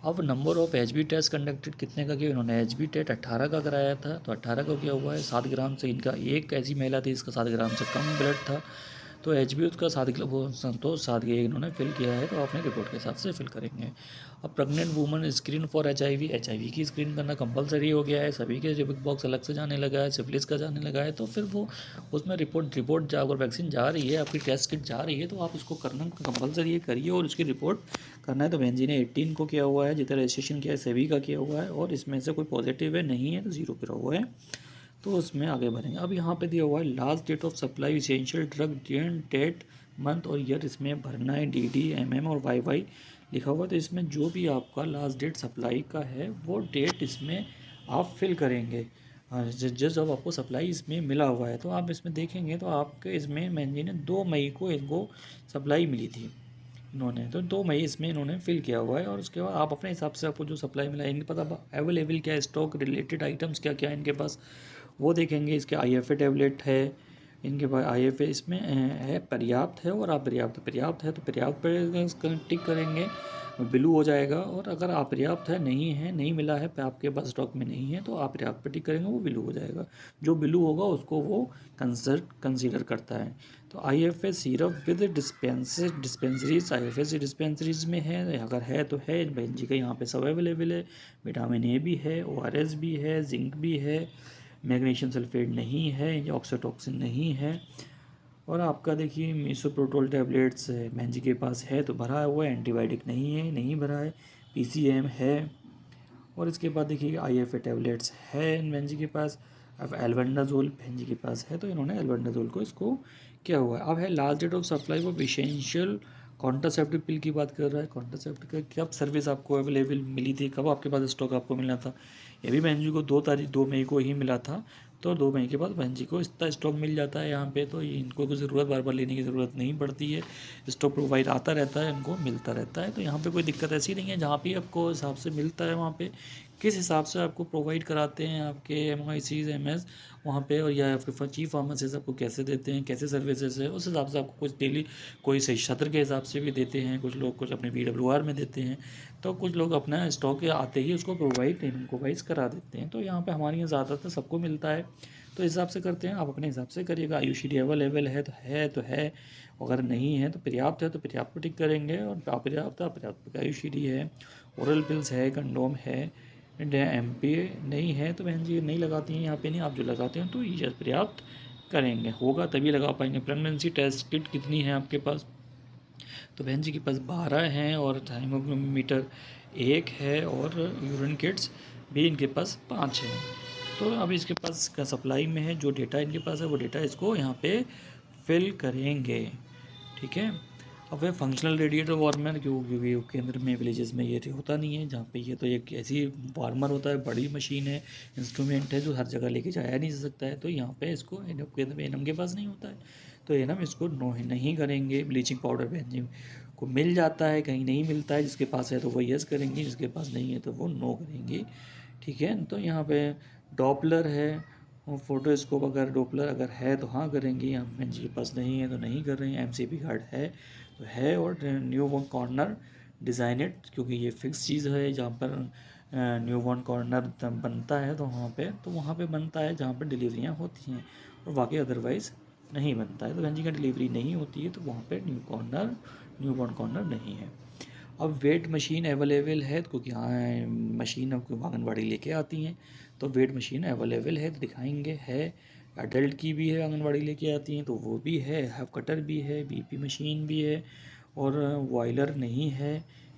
अब number of HB test conducted कितने का किया, इन्होंने HB टेस्ट 18 का कराया था, तो 18 का क्या हुआ है, 7 ग्राम से इनका, एक ऐसी महिला थी इसका 7 ग्राम से कम ब्लड था, तो HB उसका 7 किलो वो संतोष 7 के इन्होंने फिल किया है, तो अपने रिपोर्ट के हिसाब से फिल करेंगे। अब pregnant woman screen for HIV की स्क्रीन करना कंपलसरी हो गया है, सभी के रिपोर्ट बॉक्स अलग से जाने लगा है, सिफिलिस का जाने लगा है, तो फिर वो उसमें रिपोर्ट अगर वैक्सीन जा रही है, आपकी टेस्ट किट जा रही है, तो आप उसको करना कंपलसरी है, करिए और उसकी रिपोर्ट करना है। तो बहन जी ने 18 को किया हुआ है, जितना रजिस्ट्रेशन किया है सभी का किया हुआ है, और इसमें से कोई पॉजिटिव है नहीं है तो 0 पे हुआ है, तो उसमें आगे बढ़ेंगे। अब यहाँ पे दिया हुआ है last date of supply essential drug date month और ईयर, इसमें भरना है DD MM और YY लिखा हुआ, तो इसमें जो भी आपका लास्ट डेट सप्लाई का है वो डेट इसमें आप फिल करेंगे। जब आपको सप्लाई इसमें मिला हुआ है तो आप इसमें देखेंगे तो आपके इसमें मैंने ने 2 मई को इनको सप्लाई मिली थी इन्होंने, तो 2 मई इसमें इन्होंने फिल किया हुआ है, और उसके बाद आप अपने हिसाब से आपको जो सप्लाई मिला है, इनके पास अवेलेबल क्या है, स्टॉक रिलेटेड आइटम्स क्या क्या है इनके पास वो देखेंगे। इसके IFA टैबलेट है इनके पास, IFA इसमें है पर्याप्त है, और पर्याप्त है तो पर्याप्त पर टिक करेंगे, ब्लू हो जाएगा, और अगर अपर्याप्त है नहीं मिला है आपके पास स्टॉक में नहीं है तो आप पर्याप्त पर टिक करेंगे, वो ब्लू हो जाएगा, जो ब्लू होगा उसको वो कंसीडर करता है। तो IFA syrup with dispensaries, IFA dispensaries में है, अगर है तो है, बहन जी का यहाँ पे सब अवेलेबल है, विटामिन A भी है, ORS भी है, जिंक भी है, मैग्नीशियम सल्फेट नहीं है, या ऑक्सीटॉक्सिन नहीं है, और आपका देखिए मीसोप्रोटोल टैबलेट्स है बहन जी के पास है तो भरा हुआ है, एंटीबायोटिक नहीं है नहीं भरा है, PCM है, और इसके बाद देखिए IFA टैबलेट्स है बहन जी के पास। अब एल्बेंडाजोल बहन जी के पास है, तो इन्होंने एल्बेंडाजोल को इसको क्या हुआ है। अब है last date of supply of essential contraceptive pill की बात कर रहा है, कॉन्ट्रासेप्टिव का कब सर्विस आपको अवेलेबल मिली थी, कब आपके पास स्टॉक आपको मिलना था, ये भी बहन जी को 2 मई को ही मिला था, तो 2 मई के बाद बहन जी को इतना स्टॉक मिल जाता है यहाँ पे, तो इनको कोई ज़रूरत बार बार लेने की ज़रूरत नहीं पड़ती है, स्टॉक प्रोवाइड आता रहता है, इनको मिलता रहता है, तो यहाँ पे कोई दिक्कत ऐसी नहीं है। जहाँ भी आपको हिसाब से मिलता है वहाँ पे किस हिसाब से आपको प्रोवाइड कराते हैं आपके MICs MS वहाँ पे, और या फिर चीफ फार्मासिस्ट आपको कैसे देते हैं, कैसे सर्विसेज है, उस हिसाब से आपको कुछ डेली कोई सही सत्र के हिसाब से भी देते हैं, कुछ लोग कुछ अपने PWR में देते हैं, तो कुछ लोग अपना स्टॉक आते ही उसको प्रोवाइड करा देते हैं। तो यहाँ पे हमारे यहाँ ज़्यादातर सबको मिलता है, तो हिसाब से करते हैं, आप अपने हिसाब से करिएगा। आयुषी अवेलेबल है, अगर नहीं है तो पर्याप्त पर टिक करेंगे, और अपर्याप्त आयुषी है, ओरल पिल्स है, कंडोम है, MP नहीं है तो बहन जी नहीं लगाती हैं यहाँ पे, नहीं आप जो लगाते हैं तो ये पर्याप्त करेंगे, होगा तभी लगा पाएंगे। प्रेगनेंसी टेस्ट किट कितनी है आपके पास, तो बहन जी के पास 12 हैं, और थाइमोमीटर 1 है, और यूरिन किट्स भी इनके पास 5 हैं। तो अब इसके पास का सप्लाई में है, जो डेटा इनके पास है वो डेटा इसको यहाँ पे फिल करेंगे, ठीक है। अब है फंक्शनल रेडिएटर वार्मर, क्योंकि केंद्र में विलेजेस में ये होता नहीं है, जहाँ पे ये तो एक ऐसी वार्मर होता है, बड़ी मशीन है, इंस्ट्रूमेंट है, जो हर जगह लेके जाया नहीं जा सकता है, तो यहाँ पे इसको केंद्र में एनम के पास नहीं होता है, तो एनम इसको नहीं करेंगे। ब्लीचिंग पाउडर बहन को मिल जाता है, कहीं नहीं मिलता है, जिसके पास है तो वो यस करेंगे, जिसके पास नहीं है तो वो नो करेंगे, ठीक है। तो यहाँ पे डॉपलर है, फोटोस्कोप अगर डॉपलर अगर है तो हाँ करेंगे, यहाँ बहन जी के पास नहीं है तो नहीं कर रहे हैं। MCP कार्ड है तो है, और न्यूबॉर्न कॉर्नर डिज़ाइनेड, क्योंकि ये फिक्स चीज़ है, जहाँ पर न्यूबॉर्न कॉर्नर बनता है तो वहाँ पे बनता है जहाँ पर डिलीवरियाँ होती हैं, और बाकी अदरवाइज़ नहीं बनता है, तो बहन जी का डिलीवरी नहीं होती है, तो वहाँ पे न्यूबॉर्न कॉर्नर नहीं है। अब वेट मशीन अवेलेबल है, क्योंकि यहाँ मशीन आपको आंगनबाड़ी लेके आती हैं, तो वेट मशीन अवेलेबल है तो दिखाएंगे। है अडल्ट की भी है, आंगनबाड़ी लेके आती हैं तो वो भी है, हाफ कटर भी है, बीपी मशीन भी है, और बॉयलर नहीं है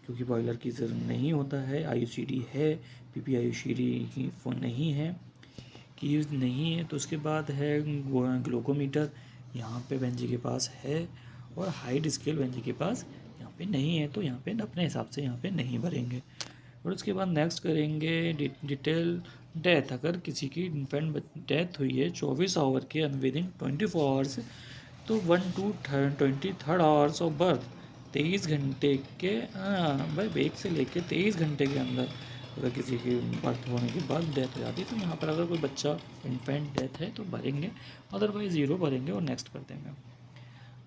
क्योंकि बॉयलर की ज़रूरत नहीं होता है। आईयूसीडी है, पीपी आईयूसीडी की फ़ोन नहीं है, कीज नहीं है। तो उसके बाद है ग्लूकोमीटर, यहाँ पे बहन जी के पास है, और हाइट स्केल बहन जी के पास यहाँ पे नहीं है, तो यहाँ पे अपने हिसाब से यहाँ पे नहीं भरेंगे। और उसके बाद नेक्स्ट करेंगे डिटेल डेथ। अगर किसी की इन्फेंट डेथ हुई है 24 आवर के विद इन 24 आवर्स, तो 1 to 23rd hours of birth, 23 घंटे के, हाँ भाई, 1 से लेके 23 घंटे के अंदर अगर किसी की बर्थ होने के बाद डेथ हो जाती है, तो यहाँ पर अगर कोई बच्चा इन्फेंट डेथ है तो भरेंगे, अदरवाइज 0 भरेंगे और नेक्स्ट कर देंगे।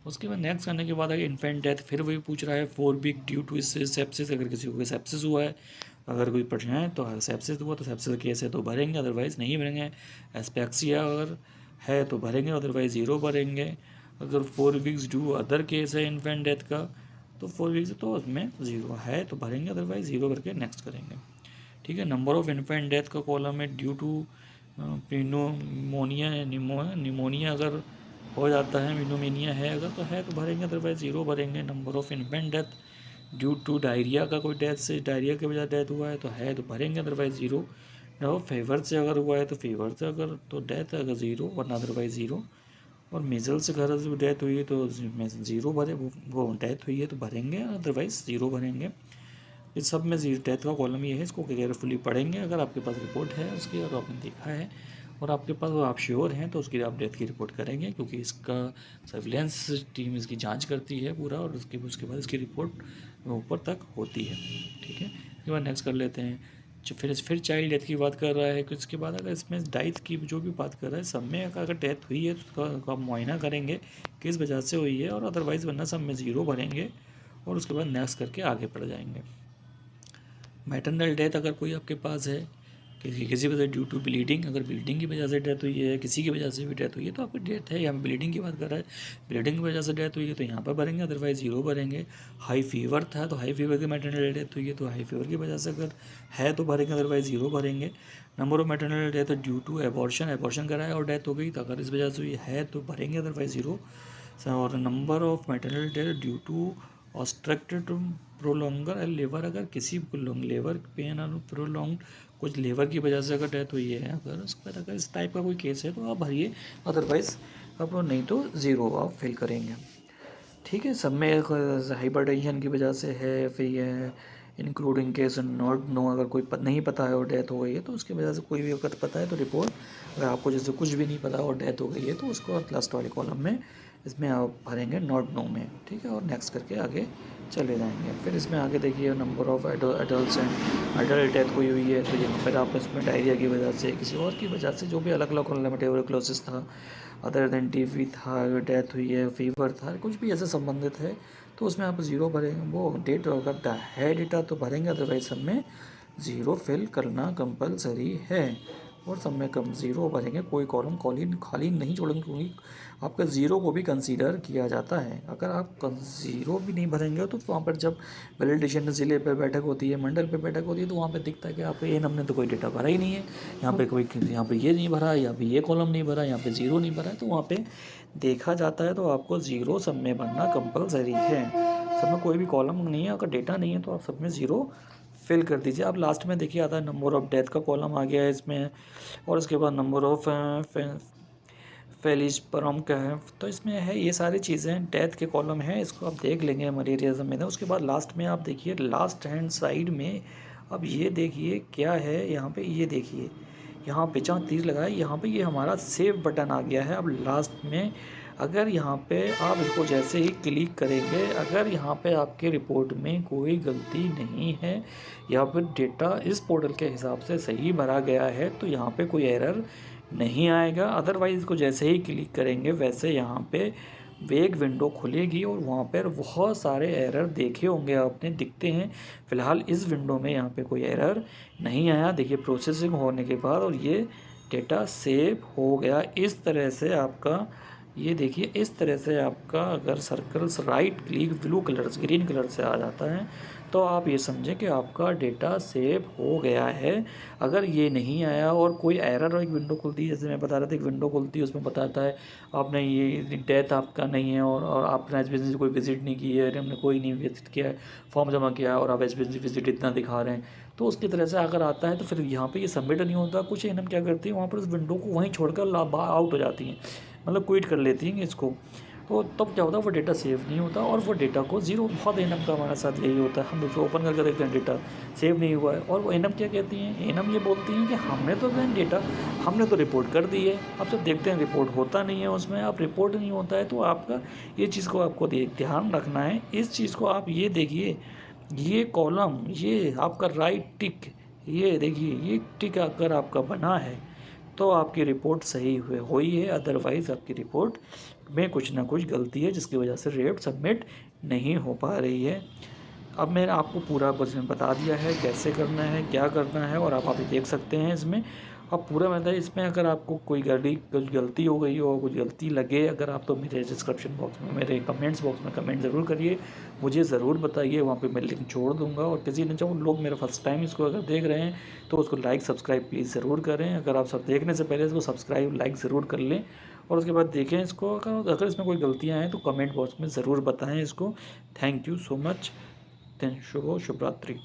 उसके बाद नेक्स्ट करने के बाद अगर इन्फेंट डेथ, फिर वही पूछ रहा है 4 वीक ड्यू टू सेप्सिस, अगर किसी को सेप्सिस हुआ है, अगर कोई परेशान है तो सेप्सिस हुआ तो सेप्सिस केस है तो भरेंगे, अदरवाइज़ नहीं भरेंगे। एस्पेक्सिया अगर है तो भरेंगे, अदरवाइज़ 0 भरेंगे। अगर 4 वीक्स ड्यू अदर केस है इन्फेंट डेथ का, तो 4 वीक्स तो उसमें 0 है तो भरेंगे, अदरवाइज़ 0 करके नेक्स्ट करेंगे। ठीक है। नंबर ऑफ इन्फेंट डेथ का कॉलम है ड्यू टू निमोनिया अगर हो जाता है, निमोनिया है अगर तो है तो भरेंगे, अदरवाइज 0 भरेंगे। Number of infant death due to diarrhoea का, कोई डेथ से डायरिया के वजह डेथ हुआ है तो है तो भरेंगे, अदरवाइज 0। और फीवर से अगर हुआ है तो फीवर से अगर तो डेथ अगर 0, वरना अदरवाइज 0। और मेजल से घर से डेथ हुई है तो 0 भरे, वो डेथ हुई है तो भरेंगे, अदरवाइज 0 भरेंगे। इस सब में डेथ का कॉलम ये है, इसको केयरफुली पढ़ेंगे। अगर आपके पास रिपोर्ट है उसकी, अगर आपने देखा है और आपके पास आप श्योर हैं तो उसकी आप डेथ की रिपोर्ट करेंगे, क्योंकि इसका सर्विलेंस टीम इसकी जांच करती है पूरा, और उसके बाद इसकी रिपोर्ट ऊपर तक होती है। ठीक है। इसके बाद नेक्स्ट कर लेते हैं। फिर चाइल्ड डेथ की बात कर रहा है कि उसके बाद अगर इसमें डाइथ की जो भी बात कर रहा है, सब में अगर डेथ हुई है तो उसका आप मुआयना करेंगे किस वजह से हुई है, और अदरवाइज़ वरना सब में 0 भरेंगे, और उसके बाद नेक्स्ट करके आगे बढ़ जाएंगे। मैटरनल डेथ अगर कोई आपके पास है, किसी वजह ड्यू टू ब्लीडिंग, अगर ब्लीडिंग की वजह से डेथ हुई है, किसी की वजह से भी डेथ हुई है तो आपकी डेथ है। यहाँ ब्लीडिंग की बात कर रहा है, ब्लीडिंग की वजह से डेथ हुई है तो यहाँ पर भरेंगे, अदरवाइज 0 भरेंगे। हाई फीवर था तो हाई फीवर की मैटरनल डेथ हुई है तो हाई फीवर की वजह से अगर है तो भरेंगे, अदरवाइज 0 भरेंगे। Number of maternal death due to abortion कराया और डेथ हो गई, तो अगर इस वजह से हुई है तो भरेंगे, अदरवाइज 0। और number of maternal death due to obstructed prolonged labour, अगर किसी लेबर पेन और प्रोलॉन्ग कुछ लेबर की वजह से अगर डेथ हुई है, अगर उसके बाद अगर इस टाइप का कोई केस है तो आप भरिए, अदरवाइज आप नहीं तो 0 आप फिल करेंगे। ठीक है। सब में हाइपरटेंशन की वजह से है, फिर ये इंक्लूडिंग केस नॉट नो, अगर कोई नहीं पता है और डेथ हो गई है तो उसकी वजह से कोई भी अगर पता है तो रिपोर्ट, अगर आपको जैसे कुछ भी नहीं पता और डेथ हो गई है तो उसको लास्ट वाले कॉलम में इसमें आप भरेंगे नॉट नो में। ठीक है। और नेक्स्ट करके आगे चले जाएंगे। फिर इसमें आगे देखिए number of adult and adult death हुई है, तो यहाँ पर आप इसमें डायरिया की वजह से, किसी और की वजह से, जो भी अलग अलग ट्यूबरकुलोसिस था, अदर देन टीवी था, डेथ हुई है, फीवर था, कुछ भी ऐसे संबंधित है तो उसमें आप 0 भरेंगे। वो डेट अगर है डेटा तो भरेंगे, अदरवाइज सब में 0 फिल करना कंपलसरी है, और सब में 0 भरेंगे। कोई कॉलम खाली नहीं छोड़ेंगे, क्योंकि आपका 0 को भी कंसीडर किया जाता है। अगर आप 0 भी नहीं भरेंगे तो वहाँ पर जब वैलिडेशन ज़िले पे बैठक होती है, मंडल पे बैठक होती है, तो वहाँ पे दिखता है कि आप ये हमने तो कोई डेटा भरा ही नहीं है, यहाँ पे ये नहीं भरा, यहाँ पे ये कॉलम नहीं भरा, यहाँ पे 0 नहीं भरा है, तो वहाँ पे देखा जाता है। तो आपको 0 सब में भरना कंपलसरी है। सब में कोई भी कॉलम नहीं है, अगर डेटा नहीं है तो आप सब में 0 फिल कर दीजिए। आप लास्ट में देखिए आता है नंबर ऑफ डेथ का कॉलम आ गया है इसमें, और उसके बाद नंबर ऑफ फेलिज परम का है, तो इसमें है ये सारी चीज़ें डेथ के कॉलम है, इसको आप देख लेंगे मलेरिया में। उसके बाद लास्ट में आप देखिए लास्ट हैंड साइड में, अब ये देखिए क्या है यहाँ पे, ये देखिए यहाँ पे जहाँ तीर लगाए यहाँ पे ये हमारा सेव बटन आ गया है। अब लास्ट में अगर यहाँ पे आप इसको जैसे ही क्लिक करेंगे, अगर यहाँ पे आपके रिपोर्ट में कोई गलती नहीं है या फिर डेटा इस पोर्टल के हिसाब से सही भरा गया है तो यहाँ पे कोई एरर नहीं आएगा। अदरवाइज़ इसको जैसे ही क्लिक करेंगे वैसे यहाँ पे एक विंडो खुलेगी और वहाँ पर बहुत सारे एरर देखे होंगे आपने, दिखते हैं। फ़िलहाल इस विंडो में यहाँ पे कोई एरर नहीं आया। देखिए प्रोसेसिंग होने के बाद और ये डेटा सेव हो गया। इस तरह से आपका ये देखिए इस तरह से आपका अगर circles right click blue colour green colour से आ जाता है तो आप ये समझें कि आपका डेटा सेव हो गया है। अगर ये नहीं आया और कोई एरर और एक विंडो खुलती है, जैसे मैं बता रहा था, एक विंडो खुलती है, उसमें बताता है आपने ये डेथ आपका नहीं है और आपने एच बिजनेस कोई विजिट नहीं की है, हमने कोई नहीं विजिट किया है, फॉर्म जमा किया है और आप एच बिजनेस विजिट इतना दिखा रहे हैं, तो उसकी तरह से अगर आता है तो फिर यहाँ पे ये सबमिट नहीं होता। कुछ हम क्या करती है वहाँ पर उस विंडो को वहीं छोड़कर आउट हो जाती हैं, मतलब क्विट कर लेती हैं इसको। तो तब क्या होता है, वो डेटा सेव नहीं होता और वो डेटा को ज़ीरो, बहुत एनम का हमारे साथ यही होता है। हम उसको ओपन करके देखते हैं डेटा सेव नहीं हुआ है और वो एनम क्या कहती हैं, एनम ये बोलती हैं कि हमने तो डेटा हमने तो रिपोर्ट कर दी है, अब जब देखते हैं रिपोर्ट होता नहीं है उसमें, अब रिपोर्ट नहीं होता है तो आपका ये चीज़ को आपको ध्यान रखना है। इस चीज़ को आप ये देखिए, ये कॉलम, ये आपका राइट टिक, ये देखिए ये टिक अगर आपका बना है तो आपकी रिपोर्ट सही हुई है, अदरवाइज़ आपकी रिपोर्ट में कुछ ना कुछ गलती है जिसकी वजह से रिपोर्ट सबमिट नहीं हो पा रही है। अब मैंने आपको पूरा बस बता दिया है कैसे करना है, क्या करना है, और आप अभी देख सकते हैं इसमें। अब पूरा मतलब इसमें अगर आपको कुछ गलती हो गई हो, कुछ गलती लगे अगर आप, तो मेरे डिस्क्रिप्शन बॉक्स में, मेरे कमेंट्स बॉक्स में कमेंट ज़रूर करिए, मुझे ज़रूर बताइए, वहाँ पे मैं लिंक छोड़ दूँगा। और किसी ने, जो लोग मेरा फर्स्ट टाइम इसको अगर देख रहे हैं तो उसको लाइक सब्सक्राइब प्लीज़ ज़रूर करें। अगर आप सब देखने से पहले इसको सब्सक्राइब लाइक ज़रूर कर लें और उसके बाद देखें इसको। अगर इसमें कोई गलतियाँ हैं तो कमेंट बॉक्स में ज़रूर बताएँ इसको। Thank you so much. शुभ रात्रि।